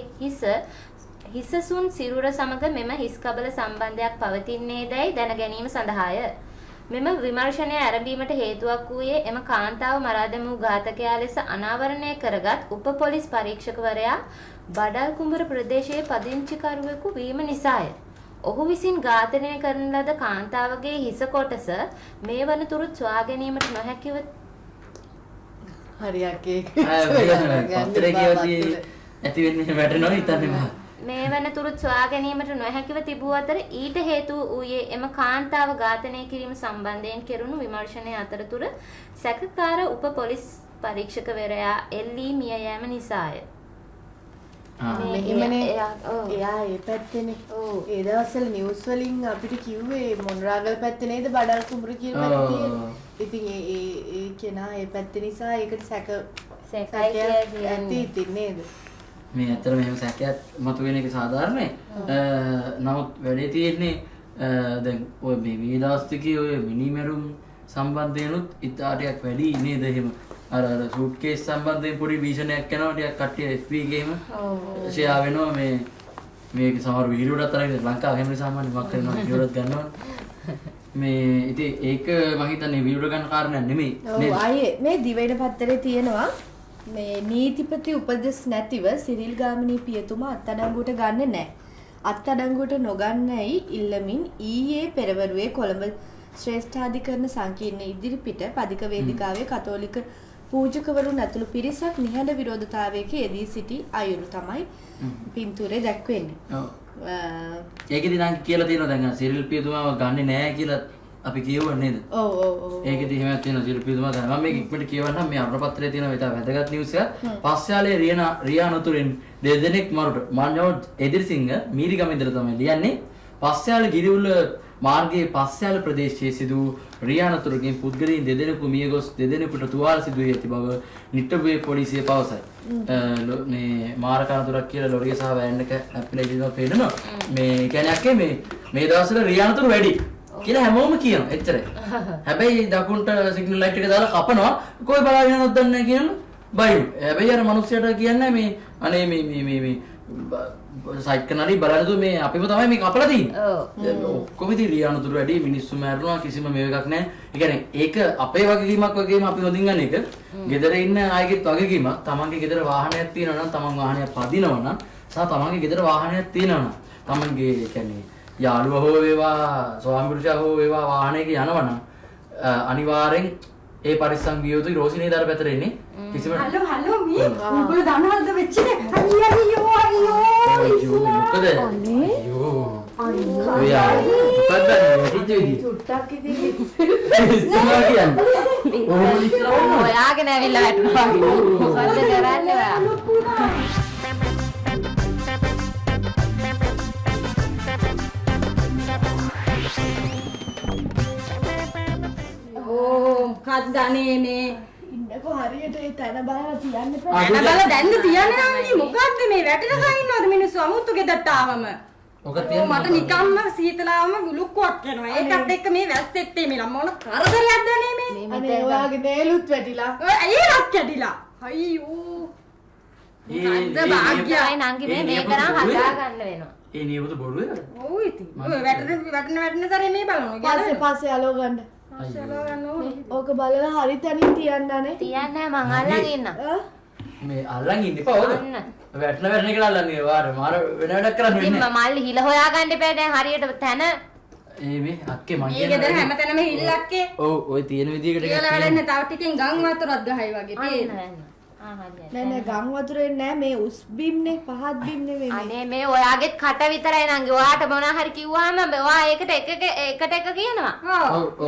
හිසසුන් සිරුර සමග මෙම හිස්කබල සම්බන්ධයක් පවතින්නේදැයි දැන ගැනීම සඳහාය. මෙම විමර්ශනය ආරම්භීමට හේතුවක් වූයේ එම කාන්තාව මරා දැමූ ඝාතකයා ලෙස අනාවරණය කරගත් උප පොලිස් පරීක්ෂකවරයා බඩල් කුඹුර ප්‍රදේශයේ පදිංචිකරුවෙකු වීම නිසාය. ඔහු විසින් ඝාතනය කරන ලද කාන්තාවගේ හිස කොටස මේ වනතුරුත් සොයා ගැනීමට නොහැකිව හරියක් ඒක. පත්තරේ කියවදී ඇති වෙන්නේ වැටෙනවා හිතන්නේ මම. මේ වනතුරුත් සොයා ගැනීමට නොහැකිව තිබූ අතර ඊට හේතු වූයේ එම කාන්තාව ඝාතනය කිරීම සම්බන්ධයෙන් කෙරුණු විමර්ශනය අතරතුර සැකකාර උප පොලිස් පරීක්ෂකවරයා එල්ලී මිය යාම නිසාය. එයා ඒ පැත්තේනේ. ඒ දවස්වල නිවුස් වලින් අපිට කිව්වේ මොනරාගල පැත්තේ නේද බඩල් කුඹුර කියන පැත්තේ. ඉතින් ඒ කෙනා ඒ පැත්තේ නිසා ඒකට සැකයි කියන්නේ ඉතින් නේද? මේ ඇත්තට මෙහෙම සැකයක් මතුවෙන එක සාධාරණයි. නමුත් වැඩේ තියෙන්නේ දැන් ඔය මේ දවස් ටිකේ ඔය මිනිමරුම් සම්බන්ධයෙන්ුත් ඉතාලියක් වැඩි නේද එහෙම. අර සූට්කේස් සම්බන්ධයෙන් පොඩි භීෂණයක් යනවා ටිකක් කට්ටිය FB එකේම ෂෙයා වෙනවා මේ මේක සමහර වීඩියෝකට අතරගෙන ලංකාවේ හැම සාමාන්‍ය මක් කරනවා වීඩියෝවත් ගන්නවා. මේ ඉතින් ඒක මම හිතන්නේ වීඩියෝ ගන්න කාරණයක් නෙමෙයි. ඔව් ආයේ මේ දිවයින පත්තරේ තියෙනවා මේ නීතිපති උපදෙස් නැතිව සිරිල් ගාමිණී පියතුමා අත්අඩංගුවට ගන්නෙ නැහැ. අත්අඩංගුවට නොගන්නයි ඉල්ලමින් ඊයේ පෙරවරුවේ කොළඹ ශ්‍රේෂ්ඨාධිකරණ සංකීර්ණ ඉදිරිපිට පදික වේදිකාවේ කතෝලික පූජකවරුන් ඇතුළු පිරිසක් නිහඬ විරෝධතාවයක යෙදී සිටි අයුරු තමයි පින්තූරේ දැක්වෙන්නේ. ඔව්. ඒකෙදි නම් කියලා තියෙනවා දැන් සිරිල් පියතුමාව ගන්නෙ නැහැ කියලා අපි කියවුවා නේද? ඔව් ඔව් ඔව්. ඒකෙදි එහෙමත් තියෙනවා සිරිල් පියතුමා ගන්න. මම මේක ඉක්මනට කියවන්නම් මේ අරුණපත්‍රයේ තියෙන වැදගත් නිවුස් එක. පස්යාලේ රියා නතුරින් දෙදෙනෙක් මරුට මන්ජෝඩ් එදිරිසිංහ මීරිගම ඉඳලා තමයි ලියන්නේ. පස්යාල ගිරිඋල්ල මාර්ගයේ පස්යාල ප්‍රදේශයේ සිදු රියානතුරුගෙන් පුද්ගලයන් දෙදෙනෙකු මිය ගොස් දෙදෙනෙකුට තුවාල සිදු වී ඇති බව නිට්ටඹුවේ පොලිසිය පවසයි. මේ මාරකානතුරක් කියලා ලොරිය සහ වෑන් එක ඇප්ලයි දෙනවා පේනවා. මේ කියන්නේ මේ දවස්වල රියානතුරු වැඩි කියලා හැමෝම කියනවා. එච්චරයි. හැබැයි දකුණට සිග්නල් ලයිට් එක දාලා කපනවා. කොයි බලාගෙන යනවද දන්නේ නැහැ කියන බයින්. හැබැයි අර මිනිස්සුන්ට කියන්නේ මේ අනේ මේ සයිට් කනරි බලනදු මේ අපිම තමයි මේ කපලා තියෙන්නේ. ඔව්. ඔක්කොම ඉතින් රියානතුරු වැඩි මිනිස්සු මැරෙනවා කිසිම මේකක් නැහැ. ඒ කියන්නේ ඒක අපේ වගකීමක් වගේම අපි හොඳින් ගන්න එක. ගෙදර ඉන්න අයගෙත් වගකීමක්. තමන්ගේ ගෙදර වාහනයක් තියෙනවා නම් තමන් වාහනයක් පදිනවා නම් සහ තමන්ගේ ගෙදර වාහනයක් තියෙනවා නම් තමන්ගේ කියන්නේ යාළුවා හෝ වේවා ස්වාමි පුරුෂයා හෝ වේවා වාහනයක යනවා නම් අනිවාර්යෙන් ඒ පරිස්සම් විය යුතුයි. රෝසිනේ දර පැතර එන්නේ කිසිම හලෝ මේ උඹලා දන්නවද වෙච්චනේ අයියෝ මොකද ඔයා මොකක්ද හිතෙන්නේ චුට්ටක් ඉතින් ඉස්සරහ කියන්නේ ඔයාගෙන ඇවිල්ලා වැටුණා. මොකද්ද කරන්නේ ඔයා? මොකක්ද අනේ මේ ඉන්නකෝ හරියට ඒ තැන බලලා තියන්න එපා. දැන් බලලා දැන්ද තියන්නේ නැන්දි මොකක්ද මේ වැටෙනකන් ඉන්නවද මිනිස්සු අමුතු ගෙදරට ආවම ඔක තියෙන්නේ මට නිකම්ම සීතලාවම ගුලුක්කුවක් එනවා ඒකත් එක්ක මේ වැස්සෙත් මේ නම් මොන කරදරයක්ද නේ මේ අනේ ඔයාගේ නේලුත් වැටිලා. ඒවත් කැඩිලා අයියෝ මොකද්ද භාග්‍යයි නංගි මේක නම් හදා ගන්න වෙනවා. ඒ නියමත බොරුවේ ඔව් ඉතින් ඔය වැටෙන සැරේ මේ බලනවා පස්සේ අලෝ ගන්න. ආශාලා ගන්නවා ඕක බලලා හරි තැනින් තියන්නනේ. තියන්නේ මං අල්ලන් ඉන්න. මේ අල්ලන් ඉන්න එපා ඕක. වැටෙන එක අල්ලන්නේ වාර මාර වෙන වැඩක් කරන්න ඉතින් වෙන්නේ. මල්ලි හිල හොයාගන්න එපා දැන් හරියට තැන. මේ අක්කේ මං මේ ගෙදර හැමතැනම හිල්ලක්කේ ඔව් ඔය තියෙන විදිහකට කියලා වැඩන්නේ තව ටිකෙන් ගම් වතුරක් ගහයි වගේ තේරෙන්නේ. නෑ නෑ ගම් වතුරේ නෑ මේ උස් බිම්නේ පහත් බිම් නෙවෙයි අනේ මේ ඔයාගෙත් කට විතරයි නංගි. ඔයාට මොනවා හරි කිව්වම ඔයා ඒකට එක කියනවා.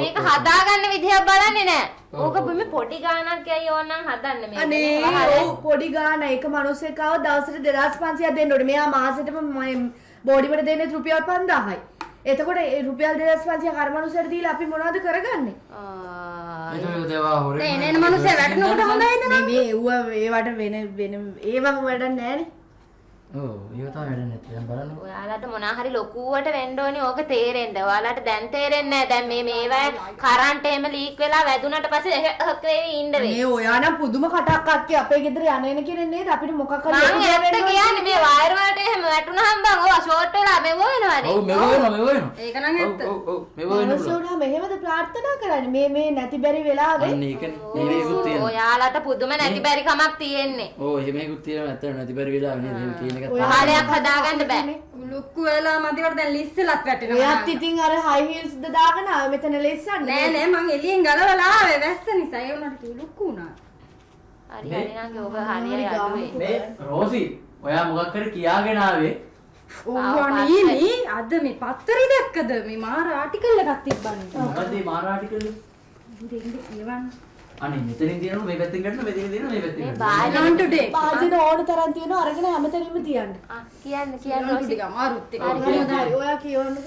මේක හදාගන්න විදිහක් බලන්නේ නෑ. ඕක බිමේ පොඩි ගාණක් කියයි ඕනනම් හදන්න මේ. අනේ ඔව් පොඩි ගාණ එක මිනිස්සෙක් ආව දවසට 2500ක් දෙන්න ඕනේ. මෙයා මාසෙටම බෝඩි වල දෙන්නේ රුපියල් 5000යි. එතකොට ඒ රුපියල් 2500 අර මිනිස්සුන්ට දීලා අපි මොනවද කරගන්නේ? ඒක දේවා හොරේ. එන මිනිස්සු වැටෙනකොට හොඳයිද නංගි? මේ ඒවට වෙන ඒවම වැඩක් නෑනේ. ඔව් ඒක තමයි වැඩ නැත්තේ. දැන් බලන්න. ඔයාලට මොනවා හරි ලොකුවට වෙන්න ඕනේ ඕක තේරෙන්න. ඔයාලට දැන් තේරෙන්නේ නැහැ. දැන් මේවා කරන්ට් එහෙම ලීක් වෙලා වැදුනට පස්සේ හක් වෙවි ඉන්න වෙයි. මේ ඔයා නම් පුදුම කටක් අක්කේ අපේ ගෙදර යන එන කෙනෙක් නේද? අපිට මොකක් හරි මම ඇත්ත කියන්නේ මේ වයර් වලට එහෙම වැටුනහම බං ඔවා ෂෝට් වෙලා මෙව වෙනවනේ. ඔව් මෙව වෙනවා. ඒක නම් ඇත්ත. ඔව් මෙව වෙනවා. සෝනා මෙහෙමද ප්‍රාර්ථනා කරන්නේ මේ නැති බැරි වෙලාවේ අන්න ඒකනේ. මේකුත් තියෙනවා. ඔයාලට පුදුම නැති බැරි කමක් තියෙන්නේ. ඔව් එහෙමකුත් තියෙනවා. නැත්තම් නැති බැරි වෙලා නේද? එහෙම කියන එක ඔයාලයක් හදාගන්න බෑ. ලුක්කු වෙලා මදිවට දැන් ලිස්සලත් වැටෙනවා. ඔයාත් ඉතින් අර හයි හීල්ස් ද දාගෙන ආවේ මෙතන ලෙස්සන්නේ. නෑ මං එළියෙන් ගලවලා ආවේ වැස්ස නිසා. ඒ වුණාට ලුක්කු වුණා. හරි නංගි ඔබ හරියට අඩුවේ. මේ රෝසි ඔයා මොකක් හරි කියාගෙන ආවේ ඕවනීනි අද මේ පත්තරේ දැක්කද මේ මාර ආටිකල් එකක් තිබ්බනේ. මොකද මේ මාර ආටිකල් එක? ඉතින් කියවන්න. අනේ මෙතනින් තියෙනවා මේ පැත්තෙන් ගන්න මෙතනින් තියෙනවා මේ පැත්තෙන් මේ ගන්න. Learn today. පාජන ඕන තරම් තියෙනවා අරගෙන හැමතැනම තියන්න. කියන්න Learn today අමාරුත් එක. හරි ඔයා කියවන්නද?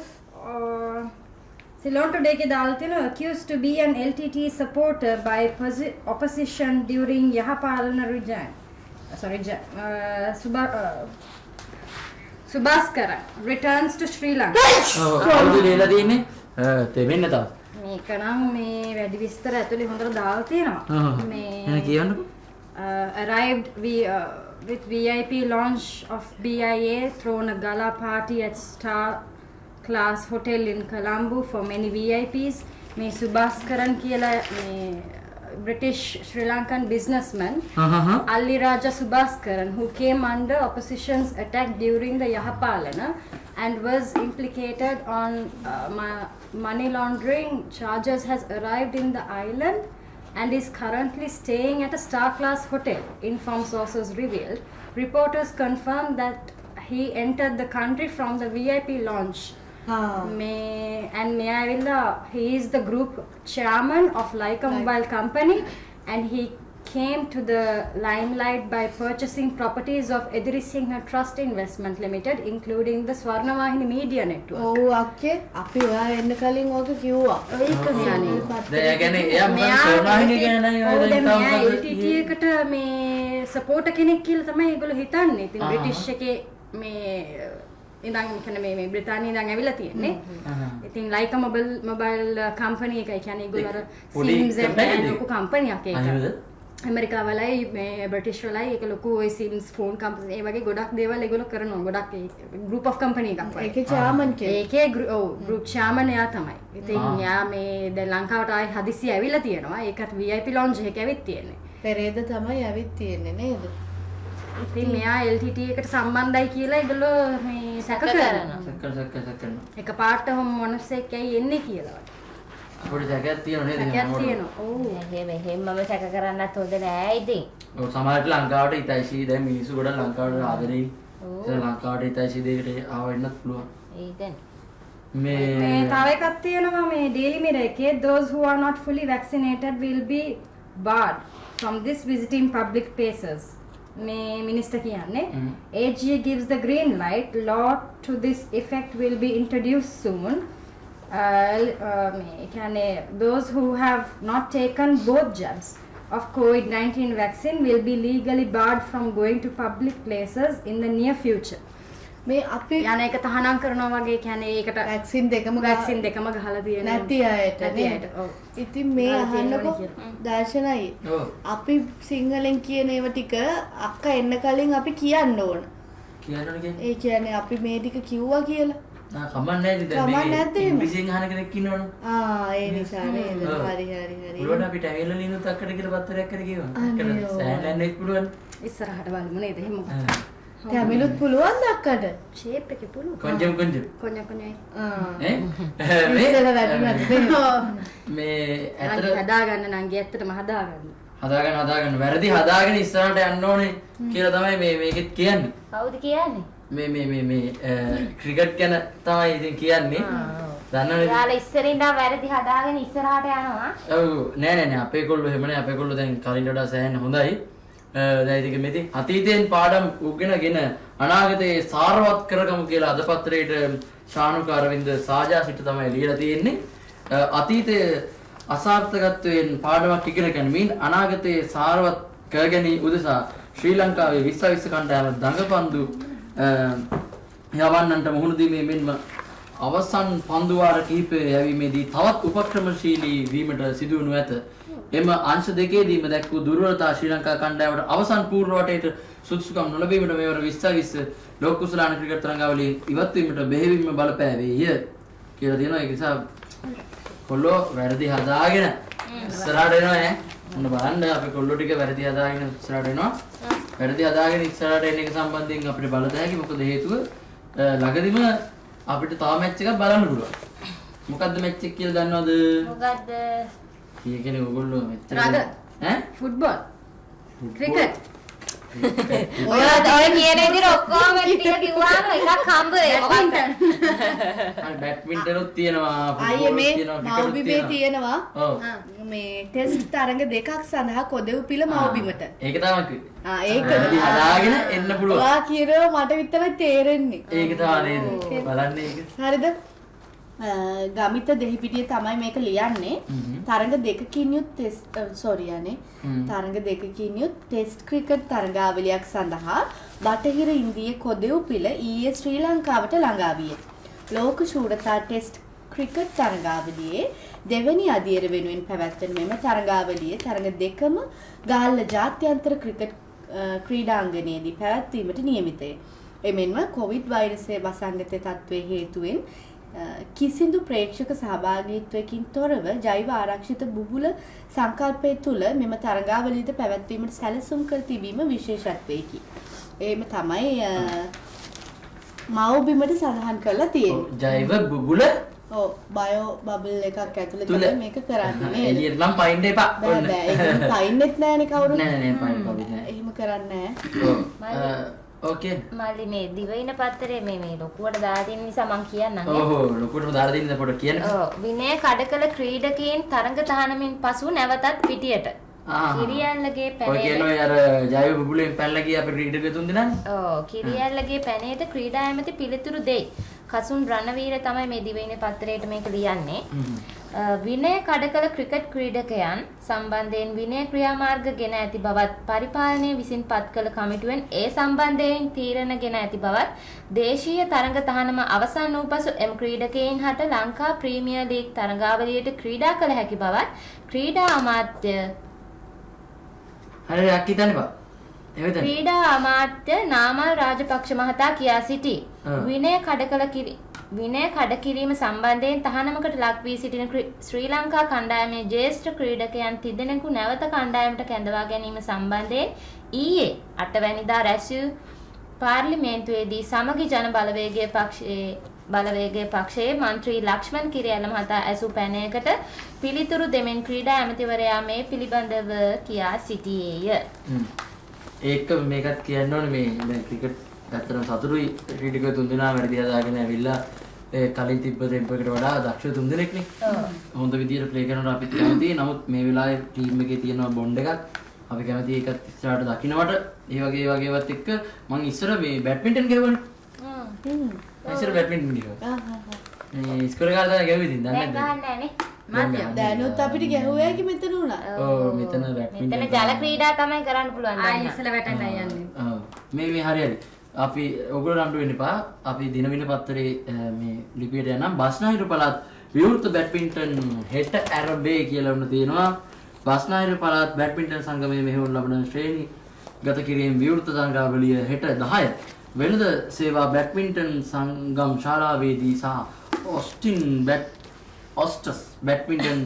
Ceylon today ke දාලා තියෙනවා accused to be an LTT supporter by opposition during Yahapalana region. Subhaskara returns to Sri Lanka. කවුද ලියලා තියෙන්නේ? තෙමෙන්න තව. මේක නම් මේ වැඩි විස්තර ඇතුලේ හොඳට දාලා තියෙනවා. එන කියන්නකෝ. Arrived with VIP launch of BIA thrown a gala party at Star Class Hotel in Colombo for many VIPs. මේ සුභාස්කරන් කියලා මේ British Sri Lankan businessman Ali Raja Subhaskaran who came under opposition's attack during the Yahapalana and was implicated on money laundering charges has arrived in the island and is currently staying at a star class hotel, informed sources revealed. Reporters confirmed that he entered the country from the VIP lounge. He is the group chairman of Leica Mobile Company and he came to the limelight by purchasing properties of Edirisinghe Trust Investment Limited including the Swarnavahini Media Network. ඔව් අක්කේ අපි ඔයා එන්න කලින් ඕක කිව්වා. ඒක කියන්නේ. දැන් ඒ කියන්නේ එයා මොකද සෝනාහිනි කියන ඔව් දැන් මෙයා LTT එකට මේ සපෝටර් කෙනෙක් කියලා තමයි ඒගොල්ලෝ හිතන්නේ. ඉතින් බ්‍රිටිෂ් එකේ මේ ඉඳන් කියන්නේ මේ බ්‍රිතාන්‍යයේ ඉඳන් ඇවිල්ලා තියෙන්නේ. ඉතින් Leica Mobile Company එකයි කියන්නේ ඒගොල්ලෝ අර SIMs එක ලොකු කම්පැනියක් ඒක. ඇමරිකාවලයි මේ බ්‍රිටිෂ් වලයි ඒක ලොකු ඔය SIMs ෆෝන් කම්පැනි ඒ වගේ ගොඩක් දේවල් ඒගොල්ලෝ කරනවා. ගොඩක් ගෲප් ඔෆ් කම්පැනි එකක් වගේ. ඒකේ චාර්මන් කෙනෙක්. ඒකේ ගෲප් චාර්මන් එයා තමයි. ඉතින් යා මේ දැන් ලංකාවට ආයි හදිසිය ඇවිල්ලා තියෙනවා. ඒකත් VIP lounge එකක ඇවිත් තියෙන්නේ. පෙරේද තමයි ඇවිත් තියෙන්නේ නේද? ඉතින් මෙයා LTT එකට සම්බන්ධයි කියලා ඒගොල්ලෝ මේ සැක කරනවා. සැක. එකපාරට මොනසෙක් ඇයි එන්නේ කියලා. පොඩි සැකයක් තියෙනවා නේද? සැකයක් තියෙනවා. ඔව්. එහෙමම සැක කරන්නත් හොඳ නෑ ඉතින්. ඔව් සමහරවිට ලංකාවට හිතයිසි දැන් මිනිස්සු ගොඩක් ලංකාවට ආදරෙයි. ඒ ලංකාවට හිතයිසි දෙයකට ආව වෙන්නත් පුළුවන්. ඒකනේ. මේ තව එකක් තියෙනවා මේ Daily Mirror එකේ those who are not fully vaccinated will be barred from this visiting public places. මේ මිනිස්ටර් කියන්නේ AG gives the green light. Law to this effect will be introduced soon. Those who have not taken both jabs of COVID-19 vaccine will be legally barred from going to public places in the near future. මේ අපි යන එක තහනම් කරනවා වගේ කියන්නේ ඒකට vaccine දෙකම ගහලා තියෙනවා. නැති අයට නේද? ඔව්. ඉතින් මේ අහන්නකො දර්ශනයි. ඔව්. අපි සිංහලෙන් කියන ඒවා ටික අක්කා එන්න කලින් අපි කියන්න ඕන. කියන්නද කියන්නේ? ඒ කියන්නේ අපි මේ ටික කිව්වා කියලා. කමක් නැහැ ඉතින් දැන් කමක් නැද්ද එහෙම? ඉංග්‍රීසියෙන් අහන කෙනෙක් ඉන්නවනේ. ඒ නිසා නේද? හරි. පුළුවන් අපිට ඇවිල්ලා ලිනුත් අක්කට කියලා පත්තරයක් හරි කියවන්න. සෑහෙන්න පුළුවන්. ඉස්සරහට බලමු නේද එහෙම. තමිලුත් පුළුවන් අක්කට. ෂේප් එකේ පුළුවන්. කොන්ජම් කොන්ජයි. ඉස්සර වැටුණත් මේ ඇත්තට හදාගන්න නම් ඇත්තටම හදාගන්න. හදාගන්න වැරදි හදාගෙන ඉස්සරහට යන්න ඕනේ කියලා තමයි මේකෙත් කියන්නේ. කවුද කියන්නේ? මේ ක්‍රිකට් ගැන තමයි ඉතින් කියන්නේ. දන්නවනේ. යාලා ඉස්සරින් ඉඳන් වැරදි හදාගෙන ඉස්සරහට යනවා. ඔව් නෑ අපේ කොල්ලෝ එහෙමනේ අපේ කොල්ලෝ දැන් කලින් වඩා සෑහෙන හොඳයි. දැන් ඉතින් මෙති අතීතයෙන් පාඩම් උගෙනගෙන අනාගතේ සාරවත් කරගමු කියලා අද පත්‍රයේට ශානුක අරවින්ද සාජා සිට තමයි ලියලා තියෙන්නේ. අතීතයේ අසාර්ථකත්වයෙන් පාඩමක් ඉගෙන ගැනීමෙන් අනාගතයේ සාරවත් කර ගැනීම උදෙසා ශ්‍රී ලංකාවේ 20 කණ්ඩායම දඟපන්දු යවන්නන්ට මුහුණ දීමේ මෙන්ම අවසන් පන්දු වාර කිහිපයේ යැවීමේදී තවත් උපක්‍රමශීලී වීමට සිදු වනු ඇත. එම අංශ දෙකේදීම දැක් වූ දුර්වලතා ශ්‍රී ලංකා කණ්ඩායමට අවසන් පූර්ව වටේට සුදුසුකම් නොලැබීමට මෙවර 20 ලෝක කුසලාන ක්‍රිකට් තරඟාවලිය ඉවත් වීමට බෙහෙවින්ම බලපෑවේය කියලා තියෙනවා. ඒක නිසා කොල්ලෝ වැරදි හදාගෙන ඉස්සරහට එනවා ඈ. මොන බලන්න අපේ කොල්ලෝ ටික වැරදි හදාගෙන ඉස්සරහට එනවා. වැරදි හදාගෙන ඉස්සරහට එන එක සම්බන්ධයෙන් අපිට බලද හැකි. මොකද හේතුව ළඟදිම අපිට තව මැච් එකක් බලන්න පුළුවන්. මොකද්ද මැච් එක කියලා දන්නවද? මොකද්ද? කීකනේ ඔයගොල්ලෝ මැච් එක ඈ? ෆුට්බෝල්. ක්‍රිකට්. ඔය කියන විදිහට ඔක්කොම ටික කිව්වාම එකක් හම්බ වෙයි. මොකක්ද? බැඩ්මින්ටන් උත් තියෙනවා. අයියේ මේ මව්බිමේ තියෙනවා. මේ ටෙස්ට් තරඟ දෙකක් සඳහා කොදෙව් පිළ මව්බිමට. ඒක තමයි. ඒක හදාගෙන එන්න පුළුවන්. ඔයා කියනවා මට විතරයි තේරෙන්නේ. ඒක තමයි නේද? බලන්න ඒක. හරිද? ගමිත දෙහිපිටිය තමයි මේක ලියන්නේ. තරඟ දෙකකින් යුත් තරඟ දෙකකින් යුත් ටෙස්ට් ක්‍රිකට් තරඟාවලියක් සඳහා බටහිර ඉන්දියේ කොදෙව් පිළ ඊයේ ශ්‍රී ලංකාවට ළඟා විය. ලෝක ශූරතා ටෙස්ට් ක්‍රිකට් තරඟාවලියේ දෙවැනි අදියර වෙනුවෙන් පැවැත්වෙන මෙම තරඟාවලියේ තරඟ දෙකම ගාල්ල ජාත්‍යන්තර ක්‍රිකට් ක්‍රීඩාංගණයේදී පැවැත්වීමට නියමිතය. එමෙන්ම කොවිඩ් වෛරසයේ වසංගත තත්ත්වයේ හේතුවෙන් කිසිදු ප්‍රේක්ෂක සහභාගීත්වයකින් තොරව ජෛව ආරක්ෂිත බුබුල සංකල්පය තුළ මෙම තරඟාවලියද පැවැත්වීමට සැලසුම් කර තිබීම විශේෂත්වයකි. එහෙම තමයි මව්බිමට සඳහන් කරලා තියෙන්නේ. ජෛව බුබුල ඔව් බයෝ බබල් එකක් ඇතුලේ තමයි මේක කරන්නේ නේද? එළියට නම් පයින් එපා. බෑ ඒක පයින්නෙත් නෑනේ කවුරුත්. නෑ පයින් නෑ. එහෙම කරන්නේ නෑ. ඕකේ. මල්ලි මේ දිවයින පත්‍රයේ මේ ලොකුවට දාලා තියෙන නිසා මම කියන්නම්. ඔව් ලොකුවටම දාලා තියෙන නිසා පොඩ්ඩක් කියන්න. ඔව් විනය කඩකල ක්‍රීඩකයන් තරඟ තහනමින් පසු නැවතත් පිටියට. කිරියල්ලගේ ඔය පැනේට. කියනවා අර ජෛව බුබුලෙන් පැනලා ගිය අපේ ක්‍රීඩක තුන් දෙනානේ. ඔව් කිරියල්ලගේ පැනේට ක්‍රීඩා ඇමති පිළිතුරු දෙයි. කසුන් රණවීර තමයි මේ දිවයින පත්‍රයේට මේක ලියන්නේ. විනය කඩකල ක්‍රිකට් ක්‍රීඩකයන් සම්බන්ධයෙන් විනය ක්‍රියාමාර්ග ගෙන ඇති බවත් පරිපාලනය විසින් පත් කළ කමිටුවෙන් ඒ සම්බන්ධයෙන් තීරණ ගෙන ඇති බවත් දේශීය තරඟ තහනම අවසන් වූ පසු එම ක්‍රීඩකයන් හට ලංකා ප්‍රීමියර් ලීග් තරඟාවලියට ක්‍රීඩා කළ හැකි බවත් ක්‍රීඩා අමාත්‍ය හරි යක් හිතන්න බා. එහෙමද? ක්‍රීඩා අමාත්‍ය නාමල් රාජපක්ෂ මහතා කියා සිටී. විනය කඩකිරීම සම්බන්ධයෙන් තහනමකට ලක් වී සිටින ශ්‍රී ලංකා කණ්ඩායමේ ජ්‍යෙෂ්ඨ ක්‍රීඩකයන් තිදෙනෙකු නැවත කණ්ඩායමට කැඳවා ගැනීම සම්බන්ධයෙන් ඊයේ 8 වැනිදා රැස් වූ පාර්ලිමේන්තුවේදී සමගි ජන බලවේගයේ පක්ෂයේ මන්ත්‍රී ලක්ෂ්මන් කිරියල්ල මහතා ඇසු පැනයකට පිළිතුරු දෙමින් ක්‍රීඩා ඇමතිවරයා මේ පිළිබඳව කියා සිටියේය. ඒක මේකත් කියන්න ඕනේ මේ ක්‍රිකට් ඇත්තටම සතුටුයි ක්‍රීඩකයෝ තුන්දෙනා වැඩි හදාගෙන ඇවිල්ලා කලින් තිබ්බ ටෙම්පරේට වඩා දක්ෂ තුන්දෙනෙක්නේ. හොඳ විදියට ප්ලේ කරනවට අපිත් කැමතියි. නමුත් මේ වෙලාවේ ටීම් එකේ තියෙන බොන්ඩ් එකක් අපි කැමතියි ඒකත් ඉස්සරහට දකින්නවට. ඒ වගේවත් එක්ක මම ඉස්සර මේ බැඩ්මින්ටන් ගෙවුවනේ. ඉස්සර බැඩ්මින්ටන් ගෙවුවා. මේ ස්කෝර් එක ගාලා ගෙවුවේ ඉතින් දන්නේ නැහැ. දැනුත් අපිට ගැහුවා කි මෙතන උනා. ඔව් මෙතන බැඩ්මින්ටන්. මෙතන ජල ක්‍රීඩා තමයි කරන්න පුළුවන්. ආයෙ ඉස්සලා වැටෙන්නයි යන්නේ. ඔව් මේ හරි. අපි ඔගොල්ලෝ රණ්ඩු වෙන්න එපා. අපි දිනවින පත්තරේ මේ ලිපියට යනම් බස්නාහිර පළාත් විවෘත බැඩ්මින්ටන් හෙට ඇරඹේ කියලා උන තියෙනවා. බස්නාහිර පළාත් බැඩ්මින්ටන් සංගමයේ මෙහෙයුම් ලබන ශ්‍රේණි ගත කිරීම විවෘත තරඟාවලිය හෙට 10 වෙළඳ සේවා බැඩ්මින්ටන් සංගම් ශාලාවේදී සහ ඔස්ටස් බැඩ්මින්ටන්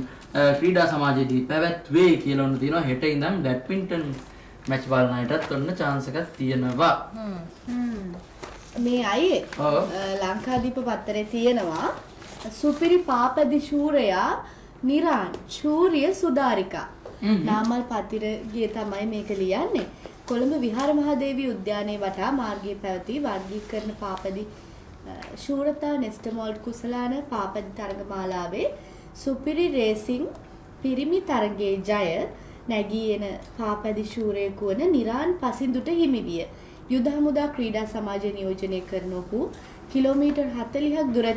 ක්‍රීඩා සමාජයේදී පැවැත්වේ කියලා උන තියෙනවා. හෙට ඉඳන් බැඩ්මින්ටන් මැච් බලන අයටත් ඔන්න chance එකක් තියෙනවා. මේ අයියේ ලංකාදීප පත්තරේ තියෙනවා සුපිරි පාපැදි ශූරයා නිරාන් ශූරිය සුදාරිකා නාමල් පතිරගේ තමයි මේක ලියන්නේ. කොළඹ විහාර මහදේවී උද්‍යානයේ වටා මාර්ගයේ පැවති වර්ගීකරණ පාපදි ශූරතා නෙස්ටමෝල්ඩ් කුසලාන පාපදි තරගමාලාවේ සුපිරි රේසිං පිරිමි තරගයේ ජය නැගී එන පාපදි ශූරයෙකු වන නිරාන් පසින්දුට හිමි විය. යුද හමුදා ක්‍රීඩා සමාජය නියෝජනය කරන ඔහු කිලෝමීටර් 40ක් දුර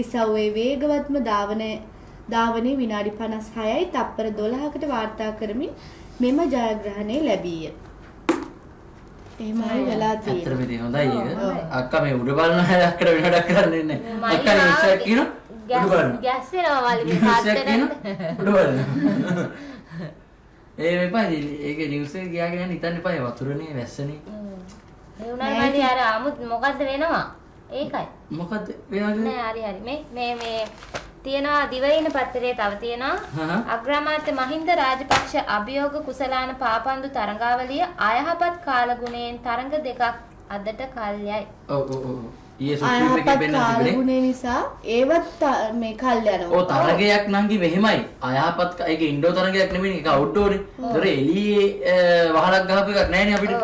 ඉසව්වේ වේගවත්ම ධාවනයේ විනාඩි 56යි තප්පර 12කට වාර්තා කරමින් මෙම ජයග්‍රහණය ලැබීය. එහෙමයි වෙලා තියෙන්නේ. ඇත්තටම ඉතින් හොඳයි ඒක. අක්කා මේ උඩ බලන හැලක්කට වෙනඩක් කරන්නේ නැහැ. අක්කා ඉස්සර කියන උඩ බලන. ගැස්සෙනවා වලින් පාත්තට උඩ බලන. ඒ මෙපා ඒක නිවුස් එක ගියාගෙන යන්න හිතන්න එපා. වතුරනේ වැස්සනේ. ඒ උනායි මල්ලි අර 아무 මොකද්ද වෙනවා? ඒකයි. මොකද්ද වෙනවද? නෑ හරි. මේ තියෙනවා දිවයින පත්තරේ තව තියෙනවා අග්‍රාමාත්‍ය මහින්ද රාජපක්ෂ අභියෝග කුසලාන පාපන්දු තරඟාවලිය අයහපත් කාලගුණයෙන් තරඟ දෙකක් අදට කල්යයි. ඔව්. ඊයේ සුප්‍රීම එකේ වෙන්න තිබුණේ. කාලගුණේ නිසා ඒවත් මේ කල් යනවා. ඔව් තරගයක් නංගි මෙහෙමයි. අයහපත් ඒක ඉන්ඩෝ තරගයක් නෙමෙයි ඒක අවුට්ඩෝරේ. ඒතර එළියේ වහලක් ගහපු එකක් නෑනේ අපිට.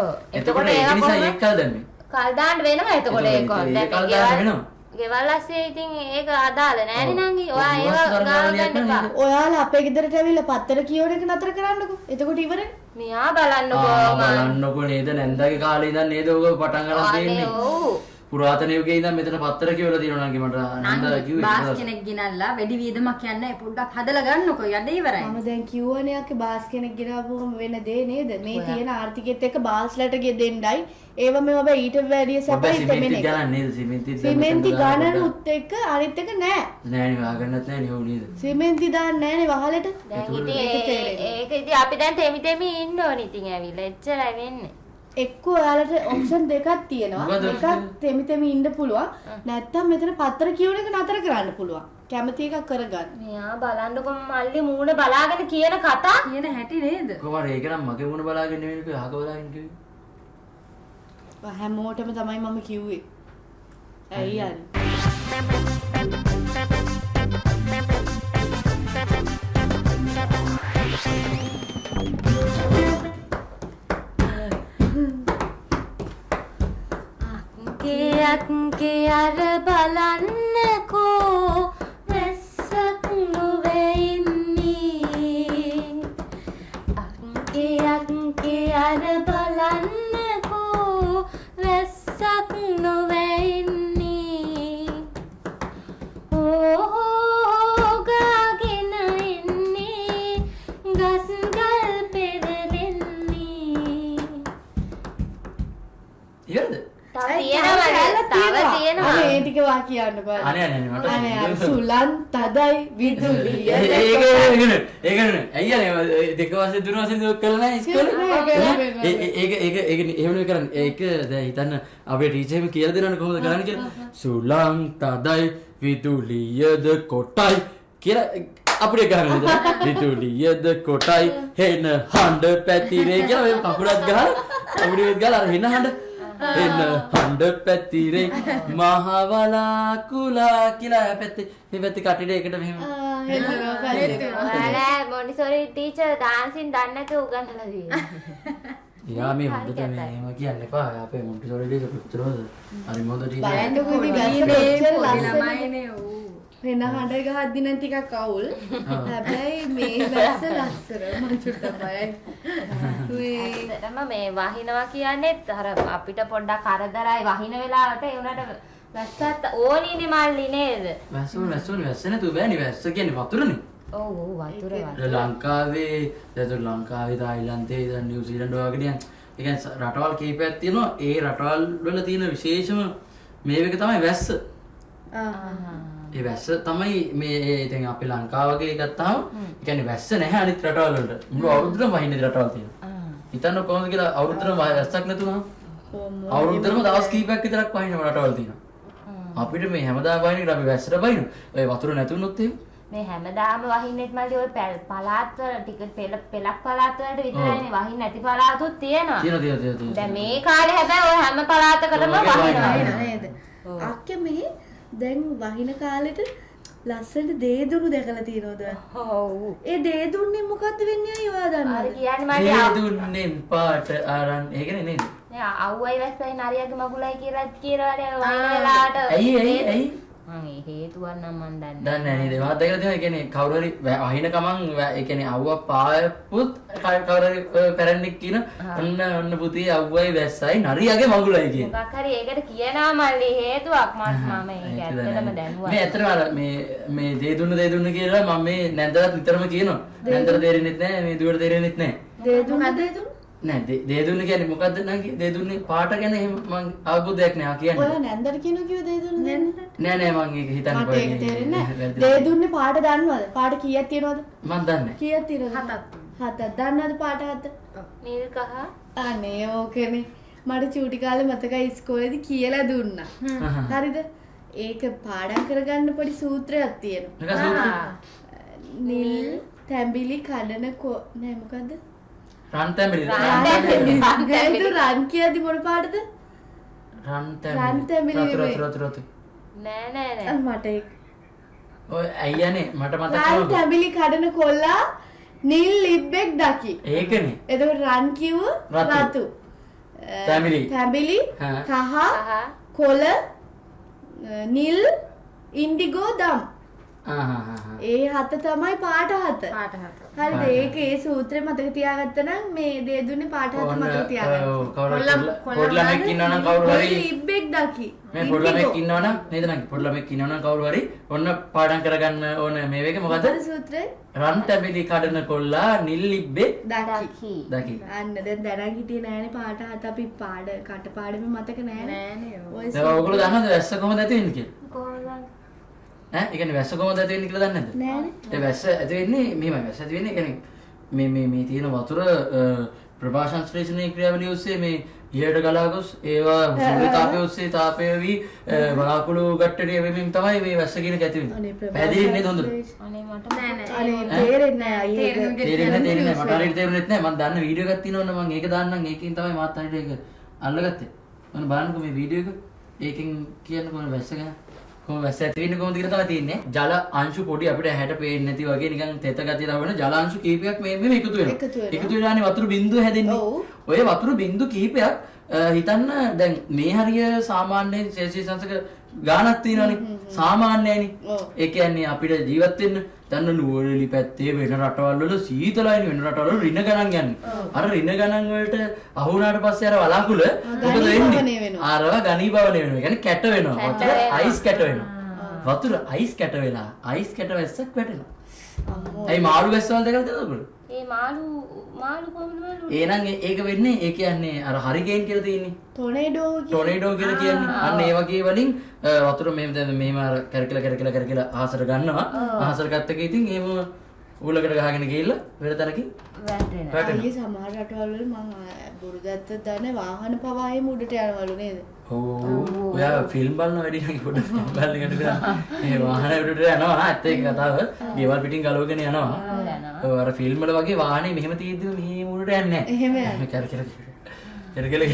එතකොට ඒක නිසා ඒක කල් දැම්මේ. කල් දාන්න වෙනවා එතකොට ඒක. දැන් කල් දාන්න වෙනවා. ගෙවල් ඇස්සේ ඉතින් ඒක අදාළ නෑනේ නංගි. ඔයා ඒව ගාව ගන්න එපා. ඔයාලා අපේ ගෙදරට ඇවිල්ලා පත්තර කියවන එක නතර කරන්නකෝ. එතකොට ඉවරනේ. මෙයා බලන්නකෝ. බලන්නකෝ නේද නැන්දාගේ කාලේ ඉඳන් නේද ඔක පටන් ගන්න තියෙන්නේ. ඔව්. පුරාතන යුගයේ ඉඳන් මෙතන පත්තර කියවලා තියෙනවා නංගි මට නන්දා කිව්වේ. බාස් කෙනෙක් ගෙනල්ලා වැඩි වියදමක් යන්නේ පොඩ්ඩක් හදලා ගන්නකො යඩ ඉවරයි. මම දැන් කිව්වනේ අක්කේ බාස් කෙනෙක් ගෙනාවුවම වෙන දේ නේද? මේ තියෙන ආර්ථිකෙත් එක්ක බාස්ලට දෙන්නයි. ඒව මේව ඊට වැඩිය සැපයි සිමෙන්ති තෙමෙන එක. ගණන් නේද සිමෙන්ති ගණනුත් එක්ක අනිත් එක නෑ. නෑනේ වාගන්නත් නෑනේ ඔව් නේද. සිමෙන්ති දාන්නේ නෑනේ වහලට. දැන් ඉතින් ඒක ඉතින් අපි දැන් තෙමි ඉන්න ඕනේ ඉතින් ඇවිල්ලා එච්චරයි වෙන්නේ. එක්ක ඔයාලට ඔප්ෂන් දෙකක් තියෙනවා. එකක් තෙමි ඉන්න පුළුවන්. නැත්තම් මෙතන පත්තර කියවන එක නතර කරන්න පුළුවන්. කැමති එකක් කරගන්න. මෙයා බලන්නකො මල්ලි මූණ බලාගෙන කියන කතා කියන හැටි නේද? කොහොමද ඒක නම් මගේ මුණ බලාගෙන නෙවෙයි කිව්වේ අහක බලාගෙන කිව්වේ. හැමෝටම තමයි මම කිව්වේ. ඇයි යන්නේ? අක්කේ අර බලන්නකෝ වැස්සක් නොවේ ඉන්නේ. අක්කේ අර බලන්නකෝ වැස්සක් නොවේ ඉන්නේ. ඕගාගෙන එන්නේ ගස් ගල් පෙරලෙන්නේ. ඉවරද? තව තියෙනවා. අනේ ටික වා කියන්න බෑ. අනේ මට අනේ සුලන් තදයි විදුලිය. ඒක නේ. අයියනේ දෙක වශයෙන් තුන වශයෙන් දුක් කළා නෑ ඉස්කෝලේ. ඒක එහෙම නෙවෙයි කරන්නේ. ඒක දැන් හිතන්න අපේ ටීචර් එහෙම කියලා දෙනවනේ කොහොමද කරන්නේ කියලා. සුලන් තදයි විදුලියද කොටයි කියලා අපිට ගහන්නේ නේද? විදුලියද කොටයි හෙන හඬ පැතිරේ කියලා මේ කකුලක් ගහලා අපිට ගහලා හෙන හඬ එන්න හඬ පැතිරේ මහවලා කුලා කියලා පැත්තේ මේ පැත්තේ කටේ එකට මෙහෙම ඔයාලා මොන්ටිසෝරි ටීචර් ඩාන්සින් දන්නේ නැතුව උගන්වලා තියෙනවා. යා මේ හොඳට මේම කියන්න එපා. අපේ මොන්ටිසෝරි ටීචර් පුත්‍රෝද හරි මොඳ ටීචර්. බලන්නකෝ ඉතින් ළමයිනේ ඌ. වෙන හඬ ගහද්දි නම් ටිකක් අවුල්. හැබැයි මේ වැස්ස ලස්සන මං චුට්ටක් බයයි. ඇත්තටම මේ වහිනවා කියන්නේ අර අපිට පොඩ්ඩක් කරදරයි වහින වෙලාවට ඒ උනට වැස්සත් ඕනීනේ මල්ලි නේද? වැස්ස නැතුව බෑනේ. වැස්ස කියන්නේ වතුරනේ. ඔව් වතුර ලංකාවේ දැන් ලංකාවේ තායිලන්තේ දැන් නිව්සීලන්ත වගේ කියන්නේ ඒ කියන්නේ රටවල් කීපයක් තියෙනවා. ඒ රටවල් වල තියෙන විශේෂම මේක තමයි වැස්ස. ඒ වැස්ස තමයි මේ දැන් අපේ ලංකාව වගේ ගත්තාම ඒ කියන්නේ වැස්ස නැහැ අනිත් රටවල් වලට. මුළු අවුරුද්දම වහින රටවල් තියෙනවා. හිතන්න කොහොමද කියලා අවුරුද්දම වැස්සක් නැතුනම අවුරුද්දම දවස් කීපයක් විතරක් වහින රටවල් තියෙනවා. අපිට මේ හැමදාම වහින එකට අපි වැස්සට වහිනවා. ඔය වතුර නැතුනොත් එහෙම මේ හැමදාම වහින්නෙත් මල්ලි ඔය පළාත් වල ටික පෙලක් පළාත් වලට විතරයිනේ වහින්න නැති පළාතුත් තියෙනවා. තියෙනවා. දැන් මේ කාලේ හැබැයි ඔය හැම පළාතකටම වහිනවා නේද? අක්කේ මෙහි දැන් වහින කාලෙට ලස්සනට දේදුණු දැකලා තියෙනවද? ඔව්. ඒ දේදුන්නේ මොකද්ද වෙන්නේ අය ඔයා අර දන්නවද? කියන්නේ මට දේදුන්නේ පාට අරන් ඒකනේ නේද? නෑ අවුවයි වැස්සයි නරියගේ මගුලයි කියලා කියලානේ වයින් වෙලාවට. ඇයි මම ඒ හේතුවක් නම් මන් දන්නේ දන්නේ නැහැ නේද? මම දැකලා තියෙනවා. ඒ කියන්නේ කවුරු හරි වහින ගමන් ඒ කියන්නේ අවුව පායපුත් කවුරු හරි පැරණික් කියන ඔන්න පුතේ අවුවයි වැස්සයි නරියගේ මගුලයි කියන. මොකක් හරි ඒකට කියනවා මල්ලි හේතුවක් මම ඒක ඇත්තටම දැනුවා. මේ ඇත්තටම අර මේ දේ දුන්න කියලා මම මේ නැන්දට නිතරම කියනවා. නැන්දට තේරෙන්නේ නැහැ මේ දුවට තේරෙන්නේ නැහැ. දේදුන්න නෑ දේ දුන්න කියන්නේ මොකද්ද නංගි? දේ දුන්නේ පාට ගැන එහෙම මං අවබෝධයක් නෑ කියන්නේ. ඔයා නැන්දට කියනවා කිව්ව දේදුන්න දෙන්න. නෑ මං ඒක හිතන්නේ මට ඒක තේරෙන්නේ නැහැ. දේදුන්නේ පාට දන්නවද? පාට කීයක් තියෙනවද? මං දන්නේ. කීයක් තියෙනවද? 7ක්. දන්නවද පාට 7? නිල් කහ. අනේ ඕකනේ. මට චූටි කාලේ මතකයි ඉස්කෝලේදී කියලා දුන්නා. හරිද? ඒක පාඩම් කරගන්න පොඩි සූත්‍රයක් තියෙනවා. නිකන් සූත්‍රය. නිල් තැඹිලි කඩන නෑ මොකද්ද? රන් තැඹිලි. රන් කියද්දි මොන පාටද? රන් රන් තැඹිලි රතු. නෑ. මට ඒක ඔය අයියානේ මට මතක් රන් වුණා. තැඹිලි කඩන කොල්ලා නිල් ලිබ්බෙක් දකි. ඒකනේ. එතකොට රන් කිව්ව රතු. තැඹිලි කහ කොළ නිල් ඉන්ඩිගෝ දම්. ඒ 7 තමයි පාට 7. හරිද? ඒක ඒ සූත්‍රය මතක තියාගත්තා නම් මේ දේ දුන්නේ පාට 7 මතක තියාගන්න. පොඩි ළමෙක් ඉන්නවනම් කවුරු හරි ලිබ්බෙක් දකි. මේ පොඩි ළමෙක් ඉන්නවනම් නේද නංගි? පොඩි ළමෙක් ඉන්නවනම් කවුරු හරි ඔන්න පාඩම් කරගන්න ඕන මේ වේක මොකද? මොකද සූත්‍රය? රන් තැඹිලි කඩන කොල්ලා නිල් ලිබ්බේ දකි. දකි. අන්න දැන් දැනන් හිටියේ නෑනේ පාට 7 අපි කටපාඩම මතක නෑනේ. ඔය දැන් ඔයගොල්ලෝ දන්නවද වැස්ස කොහොමද ඇති වෙන්නේ කියලා? කොහොමද? ඈ ඒ කියන්නේ වැස්ස කොහොමද ඇති වෙන්නේ කියලා දන්නේ නැද්ද? නෑනේ. ඒ වැස්ස ඇති වෙන්නේ මෙහෙමයි. වැස්ස ඇති වෙන්නේ කියන්නේ මේ තියෙන වතුර ප්‍රභා සංශ්ලේෂණයේ ක්‍රියාවලිය ඔස්සේ මේ ඉහළට ගලා ගොස් ඒවා සූර්ය තාපය ඔස්සේ තාපය වී වලාකුළු ගැට්ටරිය වෙමින් තමයි මේ වැස්ස කියන එක ඇති වෙන්නේ. පැහැදිලි නේද හොඳට? අනේ මට අනේ තේරෙන්නේ නෑ අයියේ. තේරෙන්නේ මට හරියට තේරුනෙත් නෑ. මම දන්න වීඩියෝ එකක් තියෙනවනේ මම ඒක දාන්නම්. ඒකෙන් තමයි මාත් හරියට ඒක අල්ලගත්තේ. මම බලන්නකෝ මේ වීඩියෝ එක. ඒකෙන් කියන්නකෝ වැස්ස ගැන. කොහොම වැස්ස ඇති වෙන්නේ කොහොමද කියලා තමයි තියෙන්නේ. ජල අංශු පොඩි අපිට ඇහැට පේන්නේ නැති වගේ නිකන් තෙත ගතිය තවන ජල අංශු කීපයක් මේ එකතු වෙනවා. එකතු වෙලානේ වතුර බින්දුව හැදෙන්නේ. ඔය වතුර බින්දු කීපයක් හිතන්න දැන් මේ හරිය සාමාන්‍යයෙන් සෙල්සියස් අංශක ගානක් තියෙනවානේ. සාමාන්‍යයිනේ. ඒ කියන්නේ අපිට ජීවත් වෙන්න දැන් නුවරඑලි පැත්තේ වෙන රටවල් වල සීතලයිනේ වෙන රටවල් වල රින ගණන් යන්නේ. අර රින ගණන් වලට අහු වුණාට පස්සේ අර වලාකුළ මොකද වෙන්නේ? අරව ගණීභවණය වෙනවා. ඒ කියන්නේ කැට වෙනවා. වතුර අයිස් කැට වෙනවා. වතුර අයිස් කැට වෙලා අයිස් කැට වැස්සක් වැටෙනවා. ඒ මාළු වැස්සවල් දෙකක් තියෙනවද? ඒ මාළු කොහොමද? එහෙනම් ඒක වෙන්නේ ඒ කියන්නේ අර හරිකේන් කියලා තියෙන්නේ. ටොනේඩෝ කියලා කියන්නේ. අන්න ඒ වගේ වලින් වතුර මෙහෙම අර කරකිලා ආහසට ගන්නවා. ආහසට ගත්ත එක ඉතින් එහෙම උලකට ගහගෙන ගිහිල්ලා වෙන තැනකින් වැටෙනවා. අයියේ සමහර රටවල් වල මම බොරු දැත්තත් දන්නේ වාහන පවා එහෙම උඩට යනවලු නේද? ඔව්. ඔයා ෆිල්ම් බලන වැඩි නම් පොඩ්ඩක් ෆිල්ම් බලන එකට කරා. මේ වාහන උඩට යනවා. ඇත්ත ඒක කතාව. ගෙවල් පිටින් ගලවගෙන යනවා. ඔව් අර ෆිල්ම් වල වගේ වාහනේ මෙහෙම තියෙද්දිම මෙහෙම උඩට යන්නේ නැහැ. එහෙම යන්නේ. කරකිලා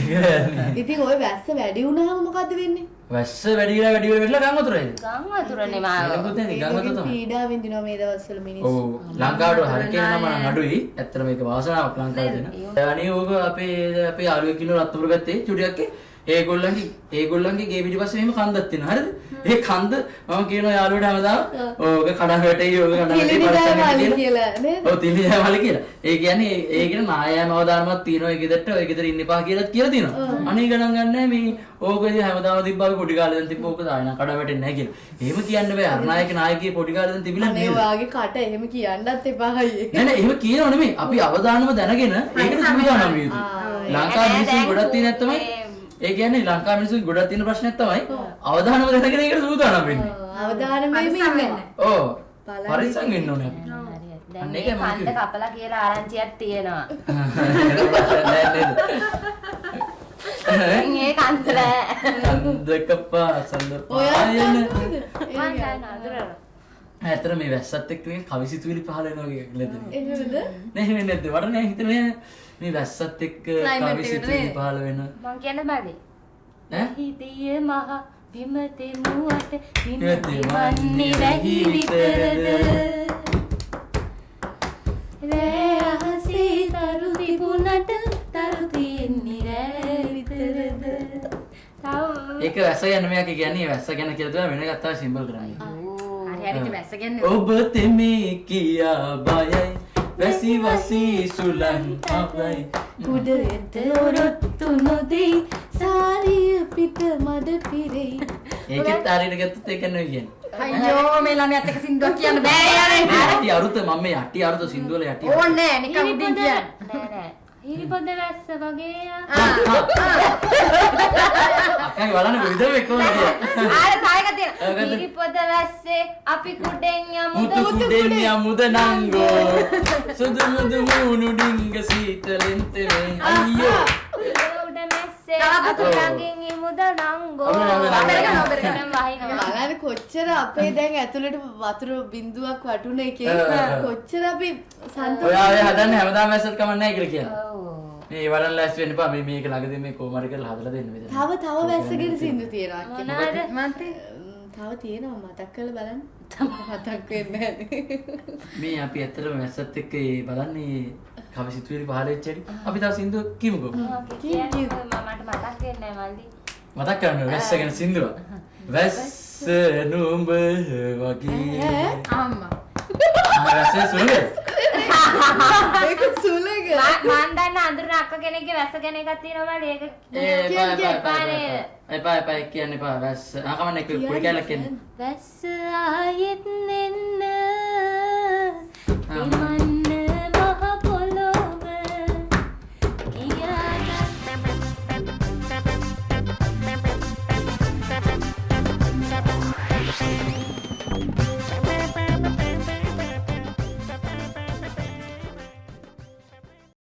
ඉතින් ওই වැස්ස වැඩි වුණාම මොකද වෙන්නේ? වැස්ස වැඩි වෙලා ගම් වතුරයිද? ගම් වතුරනේ මා. ගම් වතුර තමයි. පීඩා විඳිනවා මේ දවස්වල මිනිස්සු. ඔව් ලංකාවට හරිකේන නම අඩුයි. ඇත්තට මේක වාසනාවක් ලංකාවේ දෙන. අනේ ඕක අපේ යාළුවෙක් ඉන්න රත්නපුර පැත්තේ චුටියක්ගේ ඒගොල්ලන්ගේ ගේ පිටිපස්සේ මෙහෙම කන්දක් තියෙනවා. හරිද? ඒ කන්ද මම කියනවා යාළුවට හැමදාම ඕක කඩන් වැටෙයි ඕක කඩන් වැටෙයි කියලා නේද? ඔව් තිලිජාමලි කියලා. ඒ කියන්නේ ඒකේ නායෑම අවදානමක් තියෙනවා ඒ ගෙදරට ඔය ගෙදර ඉන්න එපා කියලා තියෙනවා. අනේ ගණන් ගන්නෑ මේ ඕකදී හැමදාම තිබ්බා පොඩි කාලේ දැන් තිබ්බ ඕක දායනා කඩ වැටෙන්නේ නැහැ කියලා. එහෙම කියන්න බෑ. අරනායක නායකයේ පොඩි කාලේ දැන් තිබිලා නේ. මේ වාගේ කට එහෙම කියන්නත් එපා අයියේ. නෑ එහෙම කියනව නෙමෙයි. අපි අවදානම දැනගෙන ඒකට සූදානම් වෙ යුතුයි. ලංකාවේ මිනිස්සු ගොඩක් තියෙන තමයි ඒ කියන්නේ ලංකාවේ මිනිස්සු ගොඩක් තියෙන ප්‍රශ්නයක් තමයි අවදානම දැනගෙන ඒකට සූදානම් වෙන්නේ. අවදානම වෙන්නේ. ඔව්. පරිස්සම් වෙන්න ඕනේ අපි. දැන් මේ කන්ද කපලා කියලා ආරංචියක් තියෙනවා. මේ කන්දල කන්දකපා සඳපා ඇතර මේ වැස්සත් එක්ක කවිසිතුවිලි පහල වෙනවා කියලා නේද? එහෙමද? නේ නැද්ද? වඩ නෑ හිතන්නේ මේ වැස්සත් එක්ක කවිසිතුවිලි පහල වෙන මං කියන්න බැරි. ඈ? හිතේ මහ බිම තෙමුවට බිම තෙවන්නේ වැහි විතරද රෑ අහසේ තරු තිබුණට තරු තියෙන්නේ රෑ විතරද ඒක වැස්ස ගැන මෙයා කියන්නේ වැස්ස ගැන කියලා තමයි වෙන එකක් තමයි සිම්බල් කරන්නේ. හරි හරි වැස්ස කියන්නේ ඔබ තෙමේ කියා බයයි වැසි වසි සුලන් අපයි උඩට ඔරොත්තු නොදෙයි සාරිය පිට මඩ පිරෙයි. ඒකත් හරියට ගත්තොත් ඒක නෙවෙයි කියන්නේ. අයියෝ මේ ළමයාත් එක්ක සින්දුවක් කියන්න බෑ යාරේ යටි අරුත මම මේ යටි අරුත සින්දුවල යටි ඕනේ නෑ නිකන් උඩින් කියන්න නෑ නෑ හිරිපොද වැස්ස වගේ අක්කයි බලන්න විදම කොහොමද කියන්නේ. ආර තායක තියෙන හිරිපොද වැස්සේ අපි කුඩෙන් යමුද මුතු කුඩෙන් යමුද නංගෝ සුදු මුදු මූණු ඩිංග සීතලෙන් තෙමේ අයියෝ උඩ මැස්සේ අපි ළඟින් ඉමුද නංගෝ බලන්න කොච්චර අපේ දැන් ඇතුළට වතුර බින්දුවක් වටුන එකේ කොච්චර අපි සන්තෝෂ ඔයා ඔය හදන්නේ හැමදාම වැස්සත් කමක් නැහැ කියලා කියන්නේ. මේ වරන් ලෑස්ති වෙන්න එපා. මේ මේක ළඟදී මේ කොමාරි කරලා හදලා දෙන්න මෙතන. තව වැස්සගෙන සින්දු තියෙනවා මොනවාද? තව තියෙනවා මතක් කරලා බලන්න. මතක් වෙන්නේ නැහැ. මේ අපි ඇත්තටම වැස්සත් එක්ක බලන්නේ කවි සිතුවිලි පහල වෙච්ච හැටි. අපි තව සින්දුව කියමුකෝ. කියන්නේ මමට මතක් වෙන්නේ නැහැ මල්ලි මතක් කරන්න වැස්ස ගැන සින්දුව. වැස්ස නුඹ වගේ අම්මා වැස්ස සුළු. ඒක සුලක මන් දන්න අඳුරන අක්ක කෙනෙක්ගේ වැස්ස ගැන එකක් තියෙනවා මල්ලි ඒක එපා කියන්න එපා වැස්ස. කමන්නේ කුඩි කැලක් කියන්නේ. වැස්ස ආයෙත් නෙන්න එමන්න මහ පොළොව කියාගත්